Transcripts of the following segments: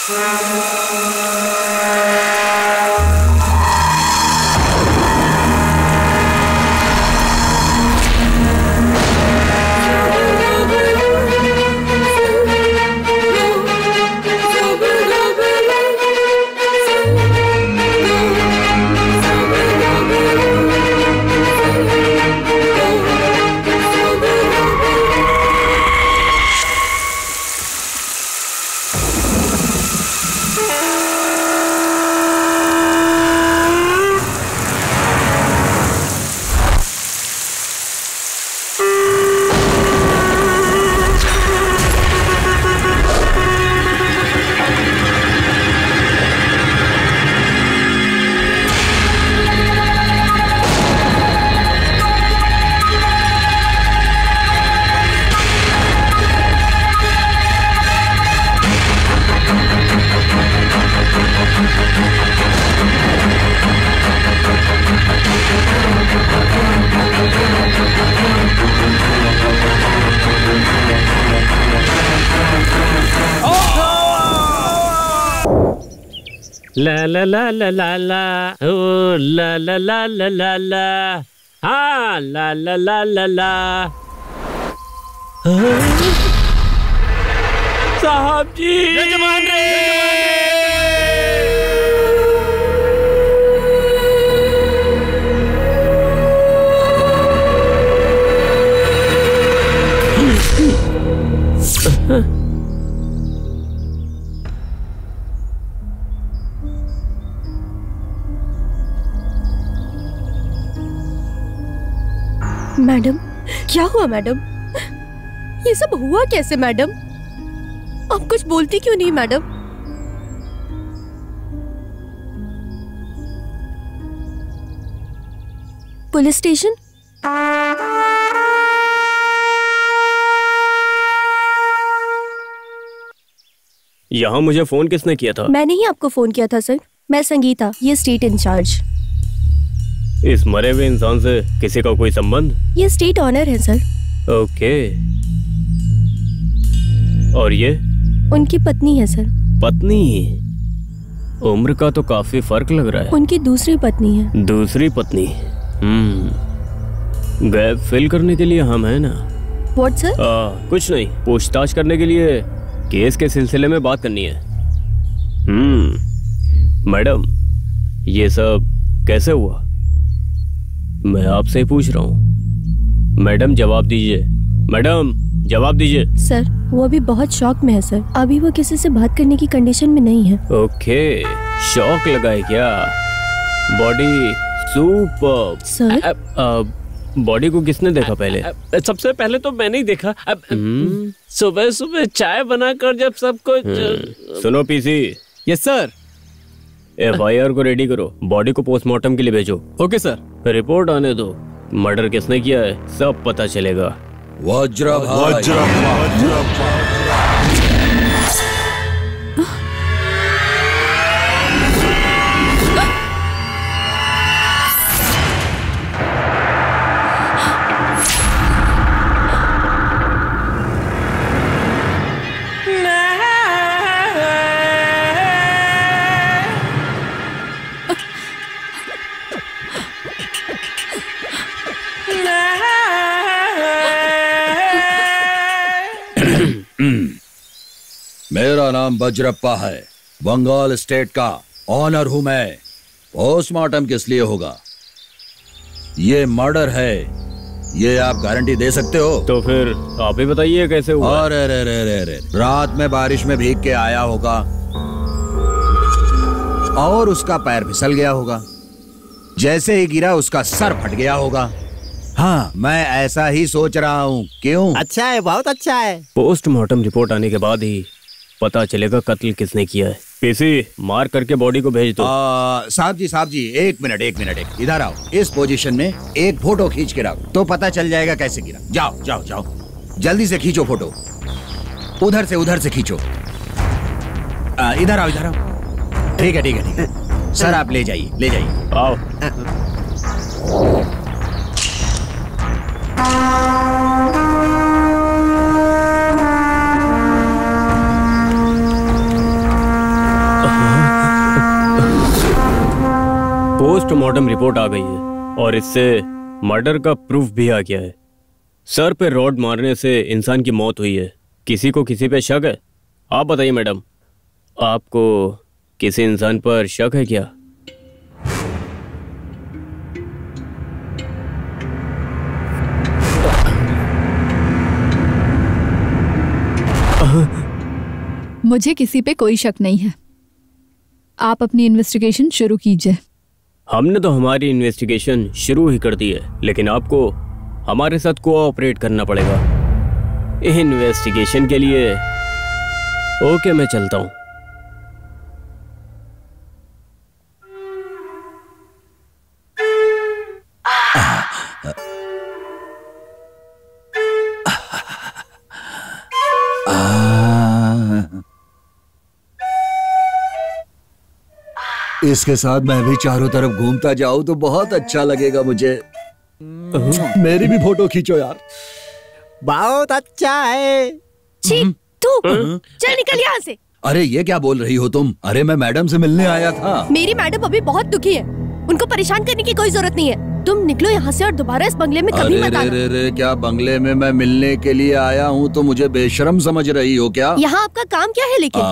ला ला ला ला ला ला ओ ला ला ला ला ला ला हाँ ला ला ला ला ला साहब जी जजमान रे मैडम, क्या हुआ मैडम? ये सब हुआ कैसे मैडम? आप कुछ बोलती क्यों नहीं मैडम? Police station? यहाँ मुझे फोन किसने किया था? मैंने ही आपको फोन किया था सर। मैं संगीता, ये स्टेट इंचार्ज। इस मरे हुए इंसान से किसी का कोई संबंध? ये स्टेट ऑनर है सर। ओके। और ये? उनकी पत्नी है सर। पत्नी? उम्र का तो काफी फर्क लग रहा है। उनकी दूसरी पत्नी है। दूसरी पत्नी? गैप फिल करने के लिए हम है ना। What sir? कुछ नहीं, पूछताछ करने के लिए केस के सिलसिले में बात करनी है। मैडम, ये सब कैसे हुआ? मैं आपसे ही पूछ रहा हूँ। मैडम जवाब दीजिए, मैडम जवाब दीजिए। सर, वो अभी बहुत शॉक में है सर। अभी वो किसी से बात करने की कंडीशन में नहीं है। ओके, शॉक लगा है क्या? Body super. सर, बॉडी को किसने देखा पहले? सबसे पहले तो मैंने ही देखा। सुबह सुबह चाय बनाकर जब सबको सुनो पीसी। Yes sir. FIR को रेडी करो, बॉडी को पोस्टमार्टम के लिए भेजो। Okay sir. रिपोर्ट आने दो, मर्डर किसने किया है सब पता चलेगा। वज्र भाई। मेरा नाम वज्रप्पा है, बंगाल स्टेट का ऑनर हूं मैं। पोस्टमार्टम किस लिए होगा? ये मर्डर है, ये आप गारंटी दे सकते हो? तो फिर आप ही बताइए कैसे हुआ? अरे रे रे रे रे, रात में बारिश में भीग के आया होगा और उसका पैर फिसल गया होगा। जैसे ही गिरा उसका सर फट गया होगा। हाँ, मैं ऐसा ही सोच रहा हूँ। क्यों? अच्छा है, बहुत अच्छा है। पोस्टमार्टम रिपोर्ट आने के बाद ही पता चलेगा कत्ल किसने किया है। पीसी, मार करके बॉडी को भेज दो। साहब जी, एक मिनट, इधर आओ। इस पोजीशन में एक फोटो खींच के रखो तो पता चल जाएगा कैसे गिरा। जाओ, जल्दी से खींचो फोटो। उधर से खींचो। इधर आओ। ठीक है। सर आप ले जाइए। आओ। पोस्टमार्टम रिपोर्ट आ गई है और इससे मर्डर का प्रूफ भी आ गया है। सर पे रॉड मारने से इंसान की मौत हुई है। किसी को किसी पे शक है? आप बताइए मैडम, आपको किसी इंसान पर शक है क्या? मुझे किसी पे कोई शक नहीं है। आप अपनी इन्वेस्टिगेशन शुरू कीजिए। हमने तो हमारी इन्वेस्टिगेशन शुरू ही कर दी है, लेकिन आपको हमारे साथ कोऑपरेट करना पड़ेगा इन्वेस्टिगेशन के लिए। ओके, मैं चलता हूं। इसके साथ मैं भी चारों तरफ घूमता जाऊं तो बहुत अच्छा लगेगा मुझे। मेरी भी फोटो खींचो यार। बहुत अच्छा है। छी, तू चल निकल यहाँ से। अरे ये क्या बोल रही हो तुम? अरे मैं मैडम से मिलने आया था। मेरी मैडम अभी बहुत दुखी है, उनको परेशान करने की कोई जरूरत नहीं है। तुम निकलो यहाँ से और दोबारा इस बंगले में कभी मत आना। अरे क्या बंगले में मैं मिलने के लिए आया हूँ तो मुझे बेशरम समझ रही हो क्या? यहाँ आपका काम क्या है लेकिन?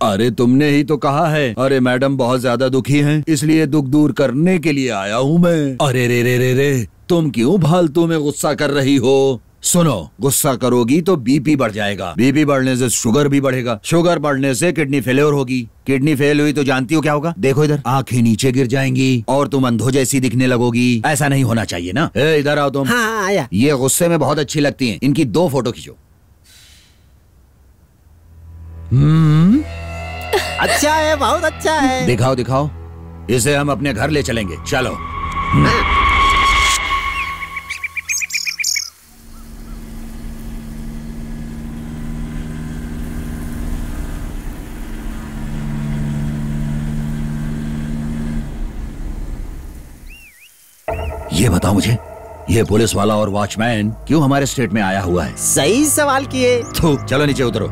अरे तुमने ही तो कहा है। अरे मैडम बहुत ज्यादा दुखी हैं, इसलिए दुख दूर करने के लिए आया हूँ मैं। अरे रे तुम क्यों फालतू में गुस्सा कर रही हो? सुनो, गुस्सा करोगी तो बीपी बढ़ जाएगा, बीपी बढ़ने से शुगर भी बढ़ेगा, शुगर बढ़ने से किडनी फेलियर होगी, किडनी फेल हुई तो जानती हो क्या होगा? देखो इधर, आंखें नीचे गिर जाएंगी और तुम अंधों जैसी दिखने लगोगी। ऐसा नहीं होना चाहिए ना। इधर आओ तुम। हाँ आया। ये गुस्से में बहुत अच्छी लगती हैं, इनकी 2 फोटो खींचो। अच्छा है, बहुत अच्छा है। दिखाओ दिखाओ, इसे हम अपने घर ले चलेंगे। चलो। ये बताओ मुझे, ये पुलिस वाला और वॉचमैन क्यों हमारे स्टेट में आया हुआ है? सही सवाल किए। तो चलो नीचे उतरो।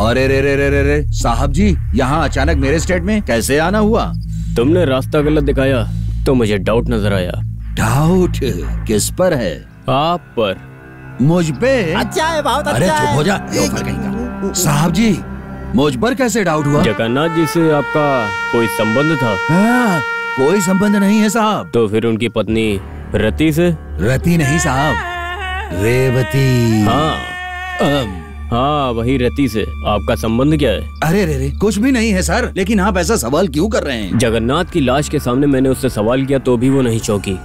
अरे रे साहब जी, यहाँ अचानक मेरे स्टेट में कैसे आना हुआ? तुमने रास्ता गलत दिखाया तो मुझे डाउट नजर आया। डाउट किस पर है? आप पर। मुझ पे? अच्छा है, बहुत अच्छा अरे है। चुप हो जा, लोफर कहीं का। साहब जी, मुझ पर कैसे डाउट हुआ? जगन्नाथ जी से आपका कोई संबंध था? कोई संबंध नहीं है साहब। तो फिर उनकी पत्नी रति से? रति नहीं साहब, रेवती। हाँ, वही रति से आपका संबंध क्या है? अरे रे कुछ भी नहीं है सर, लेकिन आप ऐसा सवाल क्यों कर रहे हैं? जगन्नाथ की लाश के सामने मैंने उससे सवाल किया तो भी वो नहीं चौंकी,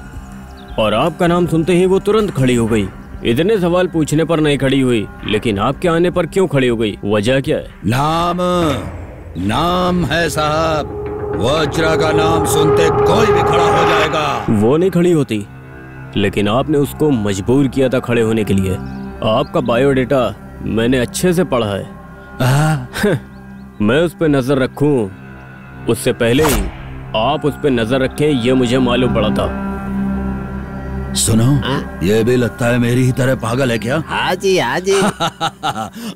और आपका नाम सुनते ही वो तुरंत खड़ी हो गई। इतने सवाल पूछने पर नहीं खड़ी हुई, लेकिन आपके आने पर क्यों खड़ी हो गई? वजह क्या है? नाम है साहब, वज्रा का नाम सुनते कोई भी खड़ा हो जाएगा। वो नहीं खड़ी होती, लेकिन आपने उसको मजबूर किया था खड़े होने के लिए। आपका बायोडेटा मैंने अच्छे से पढ़ा है। मैं उस पर नजर रखूं उससे पहले ही आप उस पर नजर रखें, ये मुझे मालूम पड़ा था। सुनो, ये भी लगता है मेरी ही तरह पागल है क्या? हाँ जी, हाँ जी।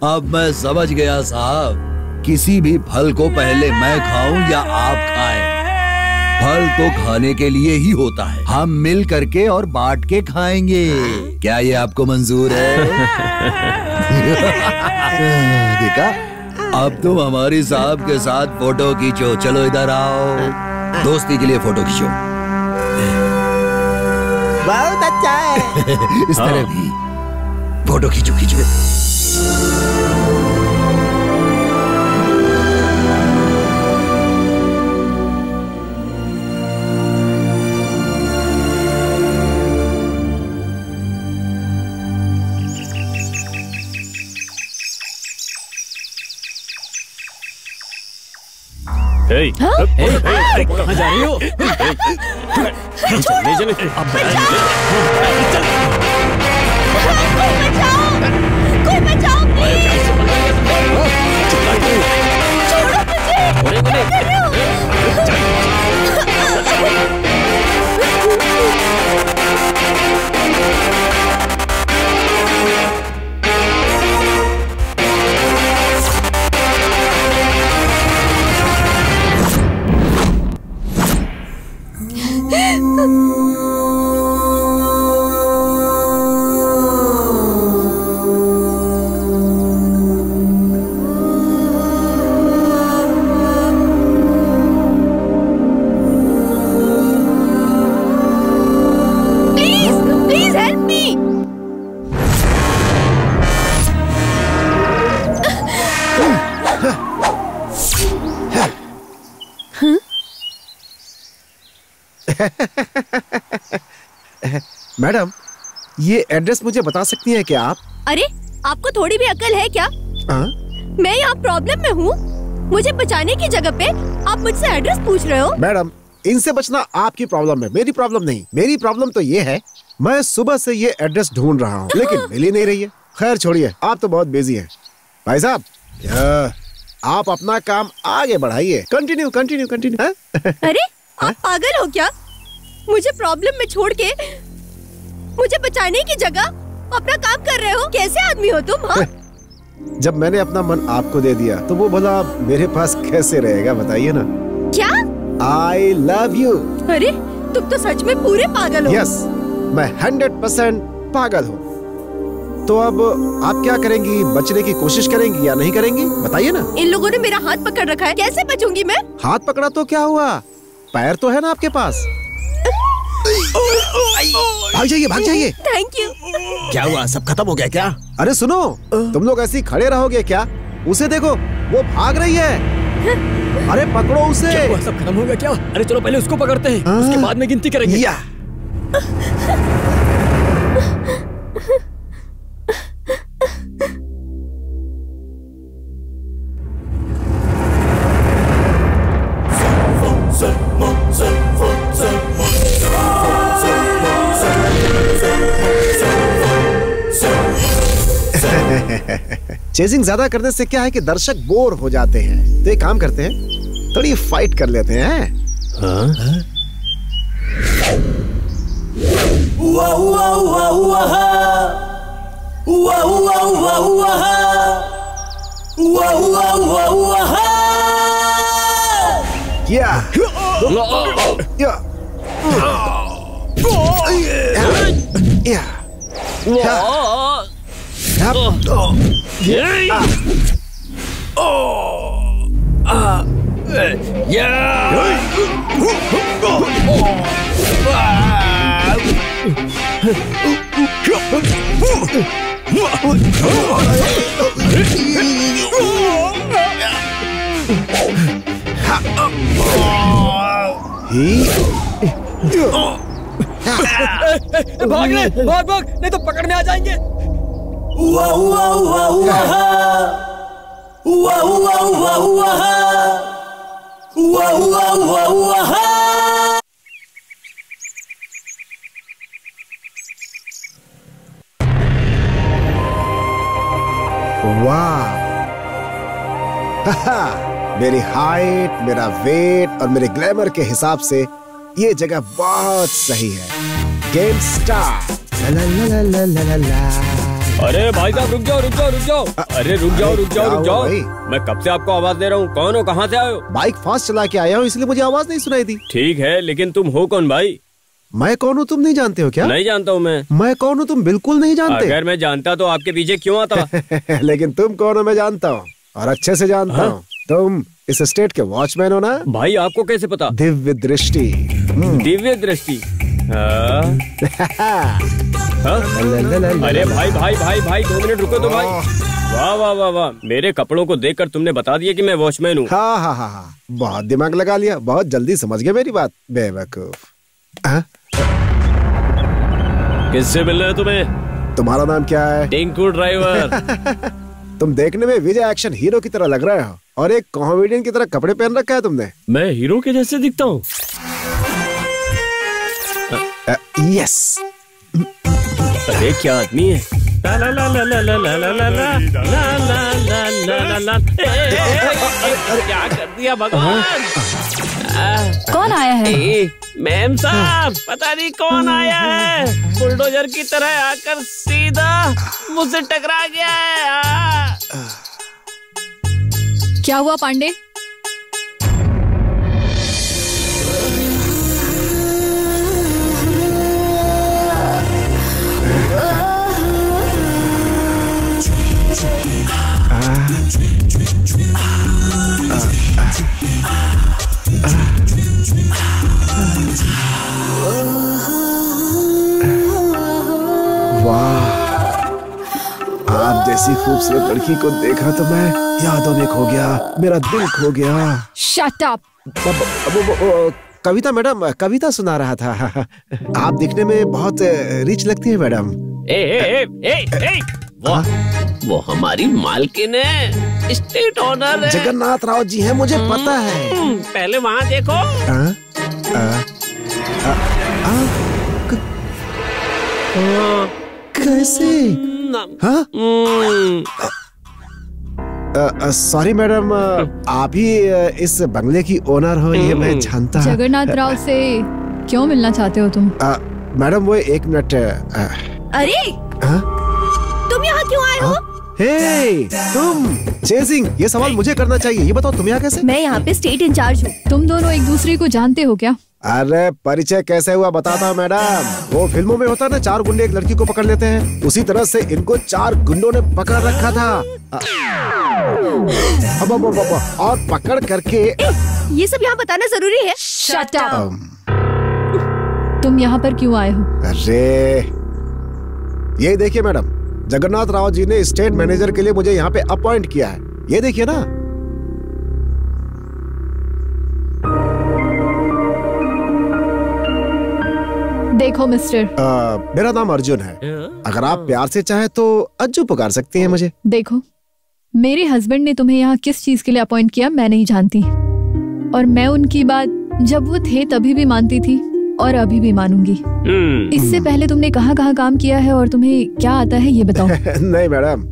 अब मैं समझ गया साहब, किसी भी फल को पहले मैं खाऊं या आप खाएं, फल तो खाने के लिए ही होता है। हम मिल करके और बांट के खाएंगे। क्या ये आपको मंजूर है? देखा, अब तुम हमारी साहब के साथ फोटो खींचो। चलो इधर आओ, दोस्ती के लिए फोटो खींचो। बहुत अच्छा है। इस तरह भी फोटो खींचो खींचो। कहाँ जा रही हो? चले चले। कोई बचाओ प्लीज। छोड़ो मुझे। Please help me. मैडम, ये एड्रेस मुझे बता सकती हैं क्या आप? अरे आपको थोड़ी भी अकल है क्या? मैं यहाँ प्रॉब्लम में हूँ, मुझे बचाने की जगह पे आप मुझसे एड्रेस पूछ रहे हो? मैडम, इनसे बचना आपकी प्रॉब्लम है, मेरी प्रॉब्लम नहीं। मेरी प्रॉब्लम तो ये है, मैं सुबह से ये एड्रेस ढूंढ रहा हूँ लेकिन मिल ही नहीं रही है। खैर छोड़िए, आप तो बहुत बिजी हैं। भाई साहब, आप अपना काम आगे बढ़ाइए। Continue continue continue. अरे आप पागल हो क्या? मुझे प्रॉब्लम में छोड़ के मुझे बचाने की जगह अपना काम कर रहे हो? कैसे आदमी हो तुम? हाँ? जब मैंने अपना मन आपको दे दिया तो वो भला मेरे पास कैसे रहेगा, बताइए ना। क्या? I love you। अरे तुम तो सच में पूरे पागल हो। यस, मैं 100% पागल हूँ। तो अब आप क्या करेंगी? बचने की कोशिश करेंगी या नहीं करेंगी, बताइए ना। इन लोगों ने मेरा हाथ पकड़ रखा है, कैसे बचूंगी मैं? हाथ पकड़ा तो क्या हुआ, पैर तो है ना आपके पास। भाग जाइए भाग जाइए। Thank you. क्या हुआ, सब खत्म हो गया क्या? अरे सुनो, तुम लोग ऐसे ही खड़े रहोगे क्या? उसे देखो, वो भाग रही है। अरे पकड़ो उसे। क्या हुआ, सब खत्म हो गया क्या? अरे चलो पहले उसको पकड़ते हैं, उसके बाद में गिनती करेंगे। या चेजिंग ज्यादा करने से क्या है कि दर्शक बोर हो जाते हैं, तो एक काम करते हैं, थोड़ी फाइट कर लेते हैं। भाग ले, भाग भाग, नहीं तो पकड़ में आ जाएंगे। वाह, मेरी हाइट, मेरा वेट और मेरे ग्लैमर के हिसाब से ये जगह बहुत सही है। Game start. ला ला ला ला ला ला ला। अरे भाई साहब रुक जाओ रुक जाओ रुक जाओ। अरे रुक जाओ रुक जाओ रुक जाओ। मैं कब से आपको आवाज दे रहा हूँ, कौन हो, कहाँ से आए हो? बाइक फास्ट चला के आया हूँ इसलिए मुझे आवाज नहीं सुनाई दी। ठीक है, लेकिन तुम हो कौन भाई? मैं कौन हूँ तुम नहीं जानते हो क्या? नहीं जानता हूँ मैं कौन हूँ तुम बिल्कुल नहीं जानते? अगर मैं जानता तो आपके पीछे क्यों आता? लेकिन तुम कौन हो मैं जानता हूँ, और अच्छे से जानता हूँ। तुम इस स्टेट के वॉचमैन हो ना? भाई आपको कैसे पता? दिव्य दृष्टि। दिव्य दृष्टि? अरे भाई भाई भाई भाई 2 मिनट रुको तो भाई। वाह वाह वाह वाह, मेरे कपड़ों को देखकर तुमने बता दिया कि मैं वॉचमैन हूँ। हाँ हाँ हाँ हाँ, बहुत दिमाग लगा लिया, बहुत जल्दी समझ गए मेरी बात, बेवकूफ। किससे मिलना है तुम्हें? तुम्हारा नाम क्या है? टिंकू ड्राइवर। तुम देखने में विजय एक्शन हीरो की तरह लग रहे हो और एक कॉमेडियन की तरह कपड़े पहन रखा है तुमने। मैं हीरो के जैसे दिखता हूँ? यस। अरे क्या आदमी है? ला ला ला ला ला ला ला ला ला ला ला ला ला ला। क्या कर दिया भगवान? कौन आया है? मैम साहब, पता नहीं कौन आया है, बुलडोजर की तरह आकर सीधा मुझसे टकरा गया है। क्या हुआ पांडे? ऐसी खूबसूरत लड़की को देखा तो मैं यादों में खो गया, मेरा दिल खो गया। Shut up. कविता मैडम, कविता सुना रहा था। आप दिखने में बहुत रिच लगती है मैडम। वो हमारी मालकिन है, स्टेट ओनर है। जगन्नाथ राव जी है, मुझे पता है। पहले वहाँ देखो। कैसे? सॉरी मैडम, आप ही इस बंगले की ओनर हो ये मैं जानता। जगन्नाथ राव से क्यों मिलना चाहते हो तुम? मैडम वो 1 मिनट। अरे तुम यहाँ क्यों आए हो? हे, तुम चेजिंग, ये सवाल मुझे करना चाहिए। ये बताओ तुम यहाँ कैसे? मैं यहाँ पे स्टेट इंचार्ज हूँ। तुम दोनों एक दूसरे को जानते हो क्या? अरे परिचय कैसे हुआ बताता हूँ मैडम। वो फिल्मों में होता है ना, 4 गुंडे एक लड़की को पकड़ लेते हैं, उसी तरह से इनको 4 गुंडों ने पकड़ रखा था। और पकड़ करके ये सब यहाँ बताना जरूरी है? Shut up. तुम यहाँ पर क्यों आए हो? अरे ये देखिए मैडम, जगन्नाथ राव जी ने स्टेट मैनेजर के लिए मुझे यहाँ पे अपॉइंट किया है। ये देखिए ना। देखो मिस्टर, मेरा नाम अर्जुन है। अगर आप प्यार से चाहे तो अज्जू पुकार सकती हैं मुझे। देखो, मेरे हस्बैंड ने तुम्हें यहाँ किस चीज के लिए अपॉइंट किया मैं नहीं जानती, और मैं उनकी बात जब वो थे तभी भी मानती थी और अभी भी मानूंगी। इससे पहले तुमने कहाँ काम किया है और तुम्हें क्या आता है ये बताओ। नहीं मैडम,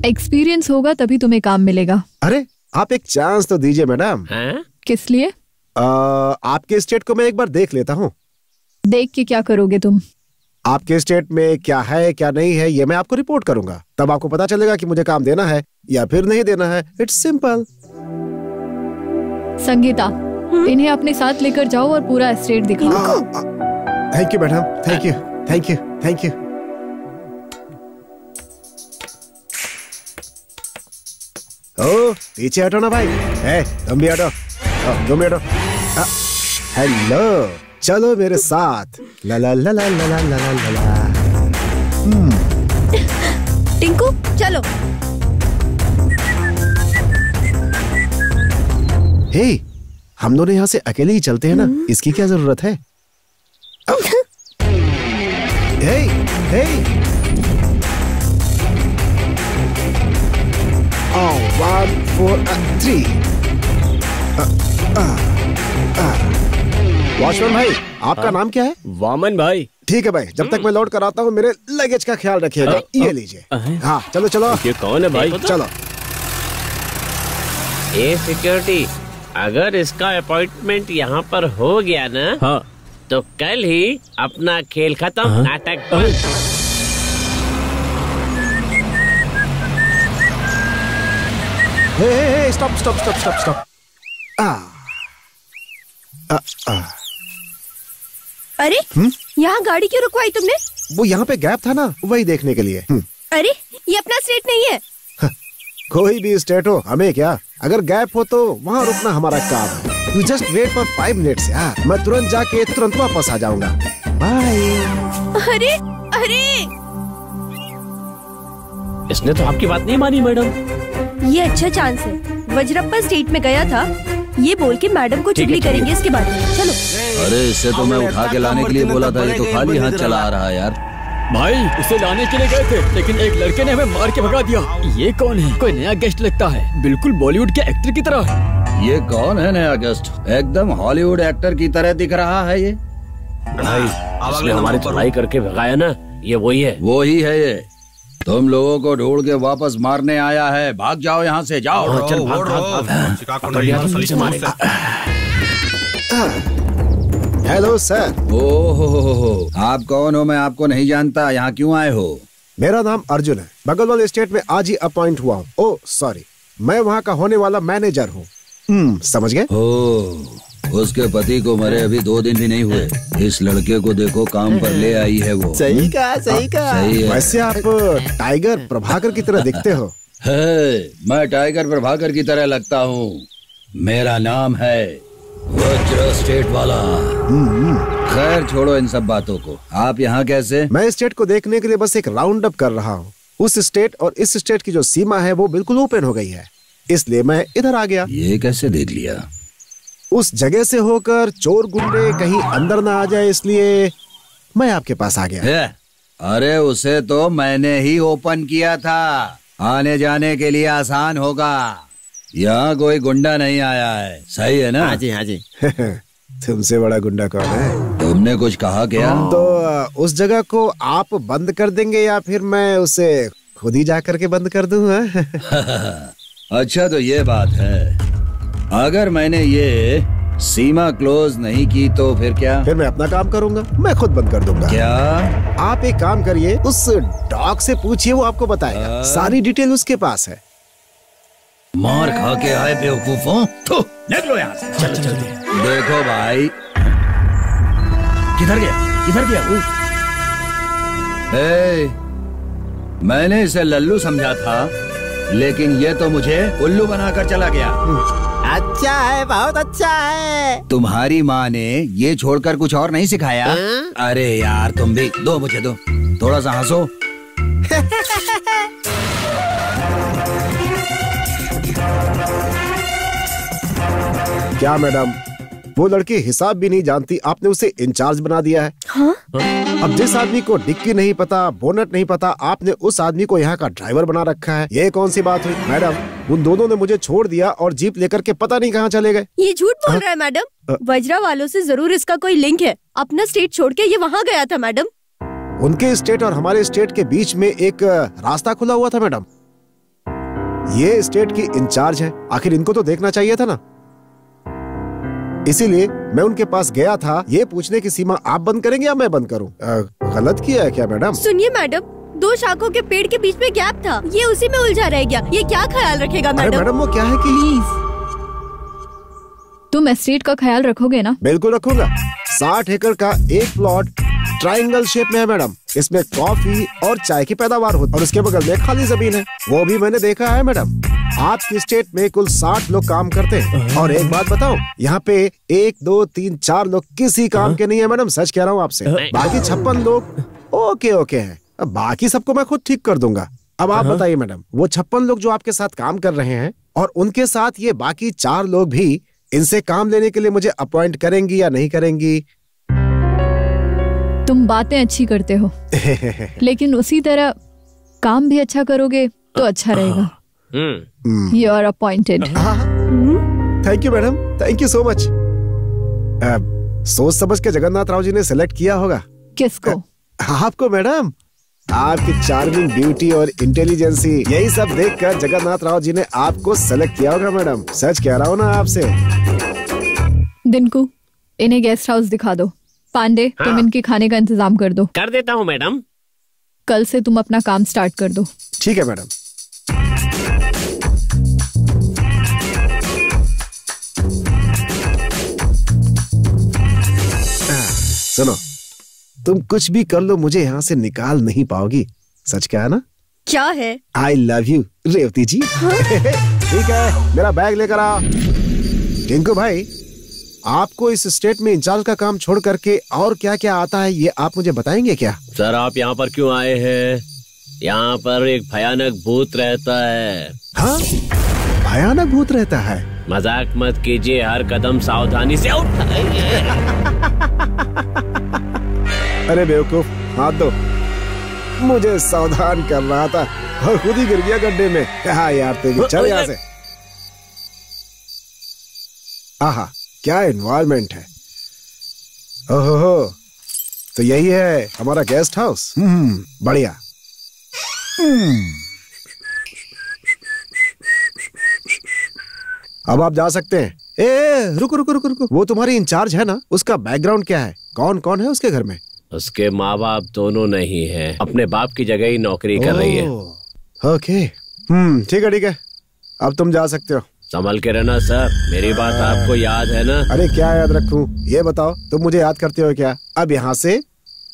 एक्सपीरियंस होगा तभी तुम्हें काम मिलेगा। अरे आप एक चांस तो दीजिए मैडम। किस लिए? आपके स्टेट को मैं एक बार देख लेता हूँ। देख के क्या करोगे तुम? आपके स्टेट में क्या है क्या नहीं है ये मैं आपको रिपोर्ट करूंगा, तब आपको पता चलेगा कि मुझे काम देना है या फिर नहीं देना है। It's simple. संगीता, इन्हें अपने साथ लेकर जाओ और पूरा एस्टेट दिखाओ। Thank you madam, thank you thank you thank you. ओ पीछे हटो ना भाई। तुम भी हटो, तुम भी हटो। हेलो, चलो मेरे साथ। ला ला ला ला ला ला ला ला ला। टिंकू चलो। हे, हम दोनों यहाँ से अकेले ही चलते हैं ना, इसकी क्या जरूरत है? हे, हे। 1 4 3। वॉचमैन भाई, आपका नाम क्या है? वामन भाई। ठीक है भाई, जब तक मैं लौट कर आता हूँ मेरे लगेज का ख्याल रखिएगा। ये लीजिए। हाँ चलो चलो। ये कौन है भाई? चलो। ए सिक्योरिटी, अगर इसका अपॉइंटमेंट यहाँ पर हो गया ना, हाँ, तो कल ही अपना खेल खत्म। नाटक बंद। Hey, stop stop stop stop stop. अरे यहाँ गाड़ी क्यों रुकवाई तुमने? वो यहाँ पे गैप था ना, वही देखने के लिए। अरे ये अपना स्टेट नहीं है। कोई भी स्टेट हो, हमें क्या। अगर गैप हो तो वहाँ रुकना हमारा काम है। You just wait for 5 minutes यार, मैं तुरंत जाके तुरंत वापस आ जाऊंगा। बाय। अरे अरे, इसने तो आपकी बात नहीं मानी मैडम। ये अच्छा चांस है। वज्रप्पा स्टेट में गया था, ये बोल के मैडम को चुगली करेंगे इसके बारे में। चलो। अरे इससे तो मैं उठा के लाने के लिए बोला था, ये तो खाली हाथ चला आ रहा है यार। भाई इसे लाने के लिए गए थे, लेकिन एक लड़के ने हमें मार के भगा दिया। ये कौन है? कोई नया गेस्ट लगता है, बिल्कुल बॉलीवुड के एक्टर की तरह। ये कौन है नया गेस्ट? एकदम हॉलीवुड एक्टर की तरह दिख रहा है ये। भाई इसने हमारी चढ़ाई करके भगाया ना, ये वही है। वो ही है ये। तुम लोगों को ढूंढ के वापस मारने आया है। भाग जाओ यहाँ से, जाओ। चल भाग भाग। Hello sir. ओहो, आप कौन हो? मैं आपको नहीं जानता। यहाँ क्यों आए हो? मेरा नाम अर्जुन है, बगल वाले स्टेट में आज ही अपॉइंट हुआ हूँ। ओह सॉरी, मैं वहाँ का होने वाला मैनेजर हूँ। समझ गए? उसके पति को मरे अभी 2 दिन भी नहीं हुए। इस लड़के को देखो, काम पर ले आई है वो। सही कहा, सही कहा। सही है। वैसे आप टाइगर प्रभाकर की तरह दिखते हो। मैं टाइगर प्रभाकर की तरह लगता हूँ। मेरा नाम है वज्र स्टेट वाला। खैर छोड़ो इन सब बातों को। आप यहाँ कैसे? मैं स्टेट को देखने के लिए बस एक राउंड अप कर रहा हूँ। उस स्टेट और इस स्टेट की जो सीमा है वो बिल्कुल ओपन हो गई है, इसलिए मैं इधर आ गया। ये कैसे देख लिया? उस जगह से होकर चोर गुंडे कहीं अंदर ना आ जाए, इसलिए मैं आपके पास आ गया। अरे उसे तो मैंने ही ओपन किया था, आने जाने के लिए आसान होगा। यहाँ कोई गुंडा नहीं आया है, सही है ना? हाँ जी, हाँ जी। तुमसे बड़ा गुंडा कौन है? तुमने कुछ कहा क्या? तो उस जगह को आप बंद कर देंगे या फिर मैं उसे खुद ही जा करके बंद कर दूं? अच्छा तो ये बात है, अगर मैंने ये सीमा क्लोज नहीं की तो फिर क्या? फिर मैं अपना काम करूंगा, मैं खुद बंद कर दूंगा। क्या? आप एक काम करिए, उस डॉग से पूछिए, वो आपको बताएगा। सारी डिटेल उसके पास है। मार खा के आए बेवकूफों, तो निकलो यहाँ से। चलो जल्दी। देखो भाई, किधर गया? किधर गया? मैंने इसे लल्लू समझा था, लेकिन ये तो मुझे उल्लू बनाकर चला गया। अच्छा है, बहुत अच्छा है। तुम्हारी माँ ने ये छोड़कर कुछ और नहीं सिखाया? अरे यार तुम भी दो, मुझे दो, थोड़ा सा हंसो। क्या मैडम, वो लड़की हिसाब भी नहीं जानती, आपने उसे इंचार्ज बना दिया है। हाँ? अब जिस आदमी को डिक्की नहीं पता, बोनट नहीं पता, आपने उस आदमी को यहाँ का ड्राइवर बना रखा है। ये कौन सी बात हुई? मैडम, उन दोनों ने मुझे छोड़ दिया और जीप लेकर के पता नहीं कहाँ चले गए। ये झूठ बोल रहा है मैडम। वज्रा वालों से जरूर इसका कोई लिंक है। अपना स्टेट छोड़ के ये वहाँ गया था मैडम। उनके स्टेट और हमारे स्टेट के बीच में एक रास्ता खुला हुआ था मैडम। ये स्टेट की इंचार्ज है, आखिर इनको तो देखना चाहिए था ना। इसीलिए मैं उनके पास गया था, ये पूछने की सीमा आप बंद करेंगे या मैं बंद करूं? गलत किया है क्या मैडम? सुनिए मैडम, दो शाखों के पेड़ के बीच में गैप था, ये उसी में उलझा रह गया। ये क्या ख्याल रखेगा मैडम? मैडम वो क्या है कि प्लीज तुम एस्टेट का ख्याल रखोगे ना? बिल्कुल रखूंगा। 60 एकड़ का एक प्लॉट ट्रायंगल शेप में है मैडम। इसमें कॉफी और चाय की पैदावार होती है और उसके बगल में खाली जमीन है, वो भी मैंने देखा है मैडम। आपकी स्टेट में कुल 60 लोग काम करते हैं और एक बात बताओ, यहाँ पे 1 2 3 4 लोग किसी काम के नहीं है मैडम, सच कह रहा हूँ आपसे। बाकी 56 लोग ओके हैं। अब बाकी सबको मैं खुद ठीक कर दूंगा। अब आप बताइए मैडम, वो 56 लोग जो आपके साथ काम कर रहे हैं और उनके साथ ये बाकी 4 लोग भी इनसे काम लेने के लिए मुझे अपॉइंट करेंगी या नहीं करेंगी? तुम बातें अच्छी करते हो लेकिन उसी तरह काम भी अच्छा करोगे तो अच्छा रहेगा। You are appointed. Thank you madam, thank you so much. सोच समझ के जगन्नाथ राव जी ने सेलेक्ट किया होगा। किसको? आपको मैडम। आपकी चार्मिंग ब्यूटी और इंटेलिजेंसी, यही सब देखकर जगन्नाथ राव जी ने आपको सेलेक्ट किया होगा मैडम, सच कह रहा हूँ ना आपसे। दिनकू, इन्हें गेस्ट हाउस दिखा दो। पांडे, तुम इनके खाने का इंतजाम कर दो। कर देता हूँ मैडम। कल से तुम अपना काम स्टार्ट कर दो। ठीक है मैडम। सुनो, तुम कुछ भी कर लो, मुझे यहाँ से निकाल नहीं पाओगी, सच कहा ना? क्या है? आई लव यू रेवती जी। ठीक है, मेरा बैग लेकर आओ। टिंकू भाई, आपको इस स्टेट में इंचार्ज का काम छोड़ करके और क्या क्या आता है, ये आप मुझे बताएंगे क्या? सर, आप यहाँ पर क्यों आए हैं? यहाँ पर एक भयानक भूत रहता है। हाँ, भयानक भूत रहता है? मजाक मत कीजिए, हर कदम सावधानी से उठाइए। अरे बेवकूफ, हाथ दो। मुझे सावधान कर रहा था और खुद ही गिर गया गड्ढे में। हाँ यार, चल यहाँ से। आहा, क्या एनवायरनमेंट है। ओहो, तो यही है हमारा गेस्ट हाउस। बढ़िया। अब आप जा सकते हैं। रुको रुको रुको रुको, वो तुम्हारी इंचार्ज है ना, उसका बैकग्राउंड क्या है? कौन कौन है उसके घर में? उसके माँ बाप दोनों नहीं हैं, अपने बाप की जगह ही नौकरी कर रही है। ओके, ठीक है, अब तुम जा सकते हो। संभल के रहना सर, मेरी बात आपको याद है ना? अरे क्या याद रखूं, ये बताओ, तुम मुझे याद करते हो क्या? अब यहाँ से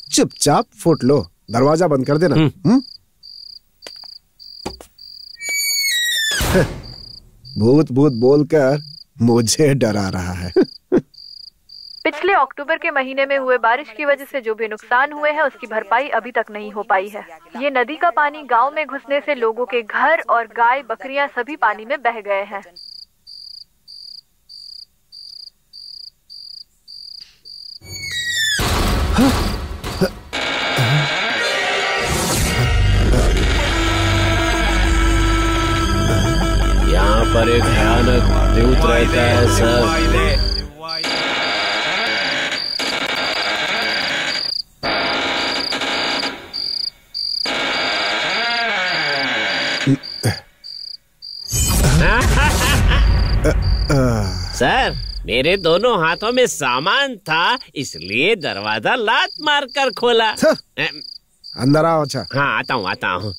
चुपचाप फुट लो, दरवाजा बंद कर देना। भूत भूत बोलकर मुझे डरा रहा है। पिछले अक्टूबर के महीने में हुए बारिश की वजह से जो भी नुकसान हुए हैं उसकी भरपाई अभी तक नहीं हो पाई है। ये नदी का पानी गांव में घुसने से लोगों के घर और गाय बकरियां सभी पानी में बह गए हैं। यहाँ पर एक भयानक दूत रहता है सर। सर, मेरे दोनों हाथों में सामान था, इसलिए दरवाजा लात मार कर खोला। अंदर आओ। अच्छा, हाँ आता हूँ।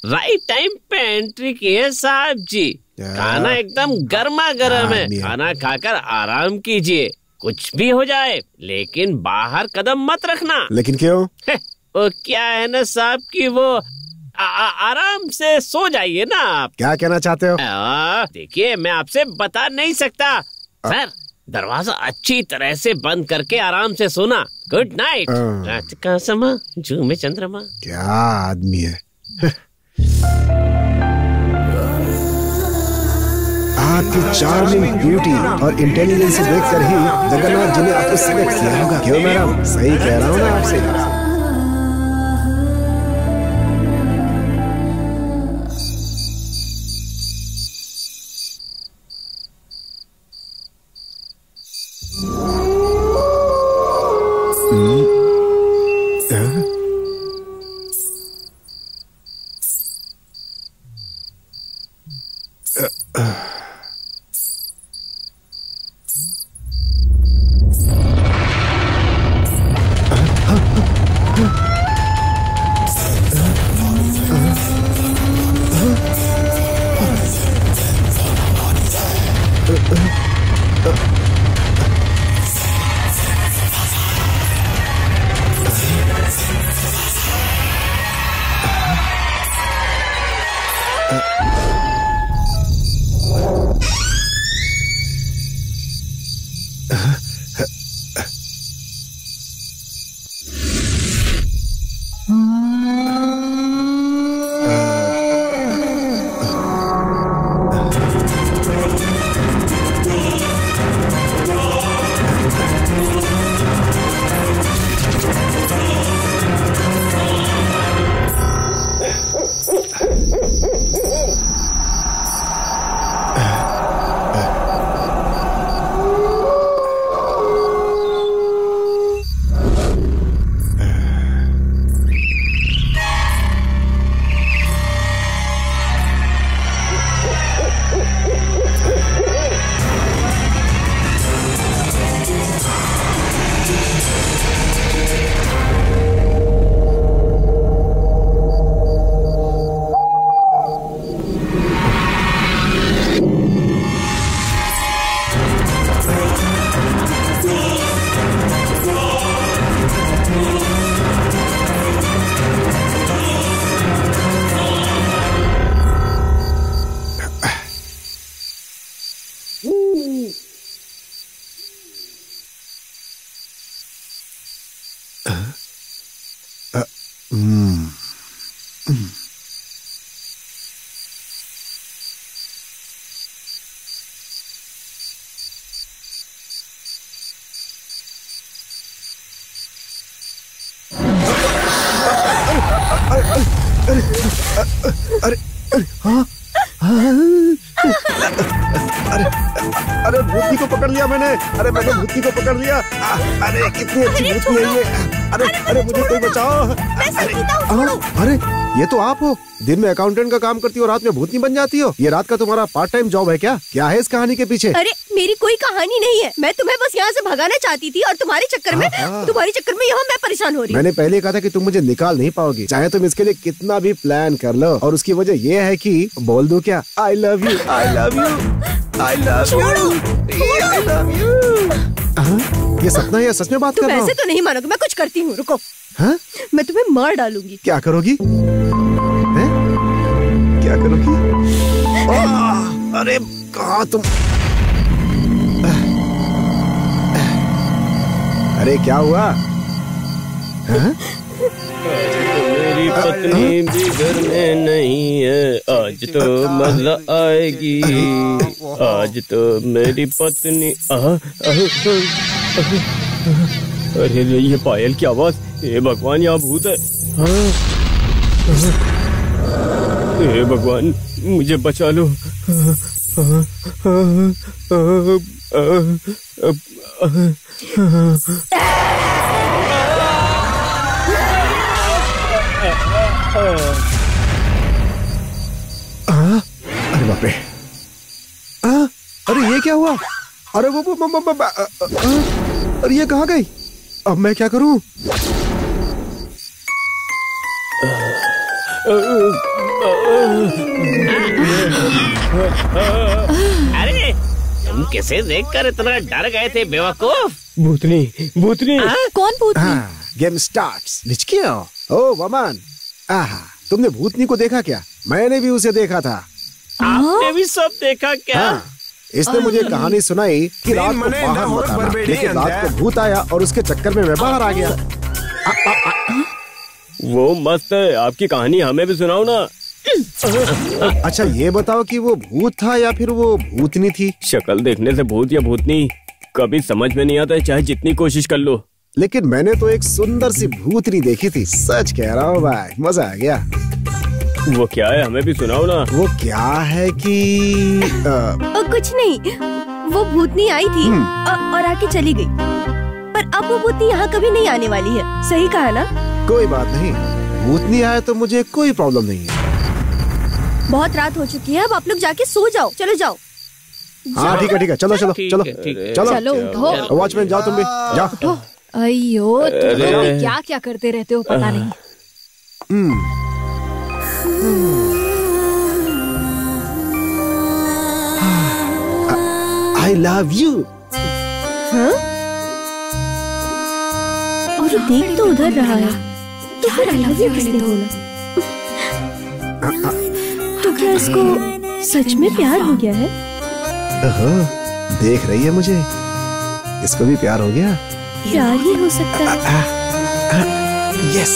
राइट टाइम पे एंट्री की है साहब जी। खाना एकदम गर्मा गर्म है, खाना खाकर आराम कीजिए। कुछ भी हो जाए लेकिन बाहर कदम मत रखना। लेकिन क्यों? वो क्या है ना साहब कि वो आराम से सो जाइए ना आप। क्या कहना चाहते हो? देखिए, मैं आपसे बता नहीं सकता। सर, दरवाजा अच्छी तरह से बंद करके आराम से सोना। Good night. रात का समा, झूमे चंद्रमा। क्या आदमी है। आपकी चार्मिंग ब्यूटी और इंटेलिजेंस देखकर ही जगन्नाथ जी ने आपको सिलेक्ट किया होगा। क्यों मैडम, सही कह रहा हूँ ना आपसे? अरे भूतनी को पकड़ लिया मैंने। अरे मैंने भूतनी को पकड़ लिया। अरे कितनी अच्छी भूतनी है ये। अरे मुझे कोई बचाओ। अरे ये तो आप हो, दिन में अकाउंटेंट का काम करती हो, रात में भूतनी बन जाती हो। ये रात का तुम्हारा पार्ट टाइम जॉब है क्या? क्या है इस कहानी के पीछे? अरे मेरी कोई कहानी नहीं है, मैं तुम्हें बस यहाँ से भगाना चाहती थी और तुम्हारे चक्कर में यहाँ मैं परेशान हो रही हूँ। मैंने पहले कहा था कि तुम मुझे निकाल नहीं पाओगी, चाहे तुम इसके लिए कितना भी प्लान कर लो। और उसकी वजह ये है कि बोल दूं क्या? I love you, I love you, I love you, I love you. ये सपना है, सच में बात कर रहा हूँ। ऐसे तो नहीं मानोगे, मैं कुछ करती हूँ, रुको। हाँ? मैं तुम्हें मार डालूंगी। क्या करोगी? क्या करोगी? अरे कहाँ तुम? अरे क्या हुआ? मेरी पत्नी भी घर में नहीं है, आज तो मजा आएगी। आज तो मेरी पत्नी अरे ये पायल की आवाज। हे भगवान, यहाँ भूत है। हे भगवान, मुझे बचा लो। अरे बाप रे! अरे ये क्या हुआ? अरे वो अरे ये कहाँ गई? अब मैं क्या करूं? अरे तुम किसे देखकर इतना डर गए थे बेवकूफ? भूतनी, भूतनी। कौन भूतनी? Game starts. ओ वमन, तुमने भूतनी को देखा क्या? मैंने भी उसे देखा था। आपने भी सब देखा क्या? इसने मुझे कहानी सुनाई कि रात को बाहर मत आना, लेकिन रात को भूत आया और उसके चक्कर में मैं बाहर आ गया। वो मस्त है, आपकी कहानी हमें भी सुनाओ ना। अच्छा ये बताओ कि वो भूत था या फिर वो भूतनी थी? शक्ल देखने से भूत या भूतनी कभी समझ में नहीं आता, चाहे जितनी कोशिश कर लो। लेकिन मैंने तो एक सुंदर सी भूतनी देखी थी, सच कह रहा हूँ भाई, मजा आ गया। वो क्या है, हमें भी सुनाओ ना। वो क्या है कि कुछ नहीं, वो भूतनी आई थी और आके चली गई, पर अब वो भूतनी यहाँ कभी नहीं आने वाली है। सही कहा ना? कोई बात नहीं, भूतनी आए तो मुझे कोई प्रॉब्लम नहीं है। बहुत रात हो चुकी है, अब आप लोग जाके सो जाओ। चलो जाओ। हाँ ठीक है, चलो चलो चलो चलो। चलो उठो। वॉचमैन जाओ, तुम भी जाओ। अयो, तुम क्या क्या करते रहते हो पता नहीं। I love you। और देख तो उधर रहा है, तो फिर I love you किसने बोला? तो क्या इसको सच में प्यार हो गया है? देख रही है मुझे, इसको भी प्यार हो गया। प्यार ही हो सकता है। यस।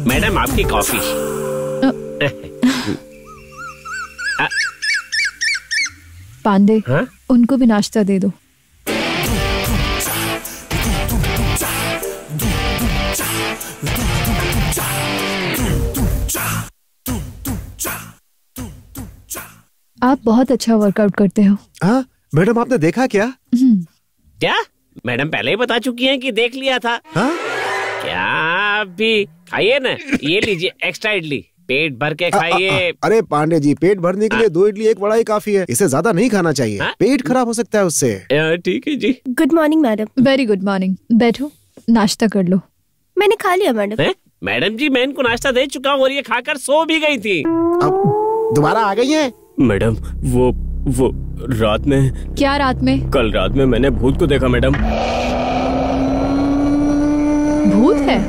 मैडम आपकी कॉफी। पांडे, उनको भी नाश्ता दे दो। आप बहुत अच्छा वर्कआउट करते हो। हाँ मैडम, आपने देखा क्या? क्या मैडम पहले ही बता चुकी हैं कि देख लिया था। हाँ? क्या भी खाइए ना, ये लीजिए एक्स्ट्रा इडली, पेट भर के खाइए। अरे पांडे जी, पेट भरने के लिए 2 इडली 1 वड़ा ही काफी है, इसे ज्यादा नहीं खाना चाहिए। पेट खराब हो सकता है उससे। ठीक है जी। Good morning madam. Very good morning, बैठो नाश्ता कर लो। मैंने खा लिया मैडम। मैडम जी मैं इनको नाश्ता दे चुका हूँ और ये खाकर सो भी गई थी। अब दोबारा आ गई है? मैडम वो रात में। क्या रात में? कल रात में मैंने भूत को देखा मैडम। भूत है?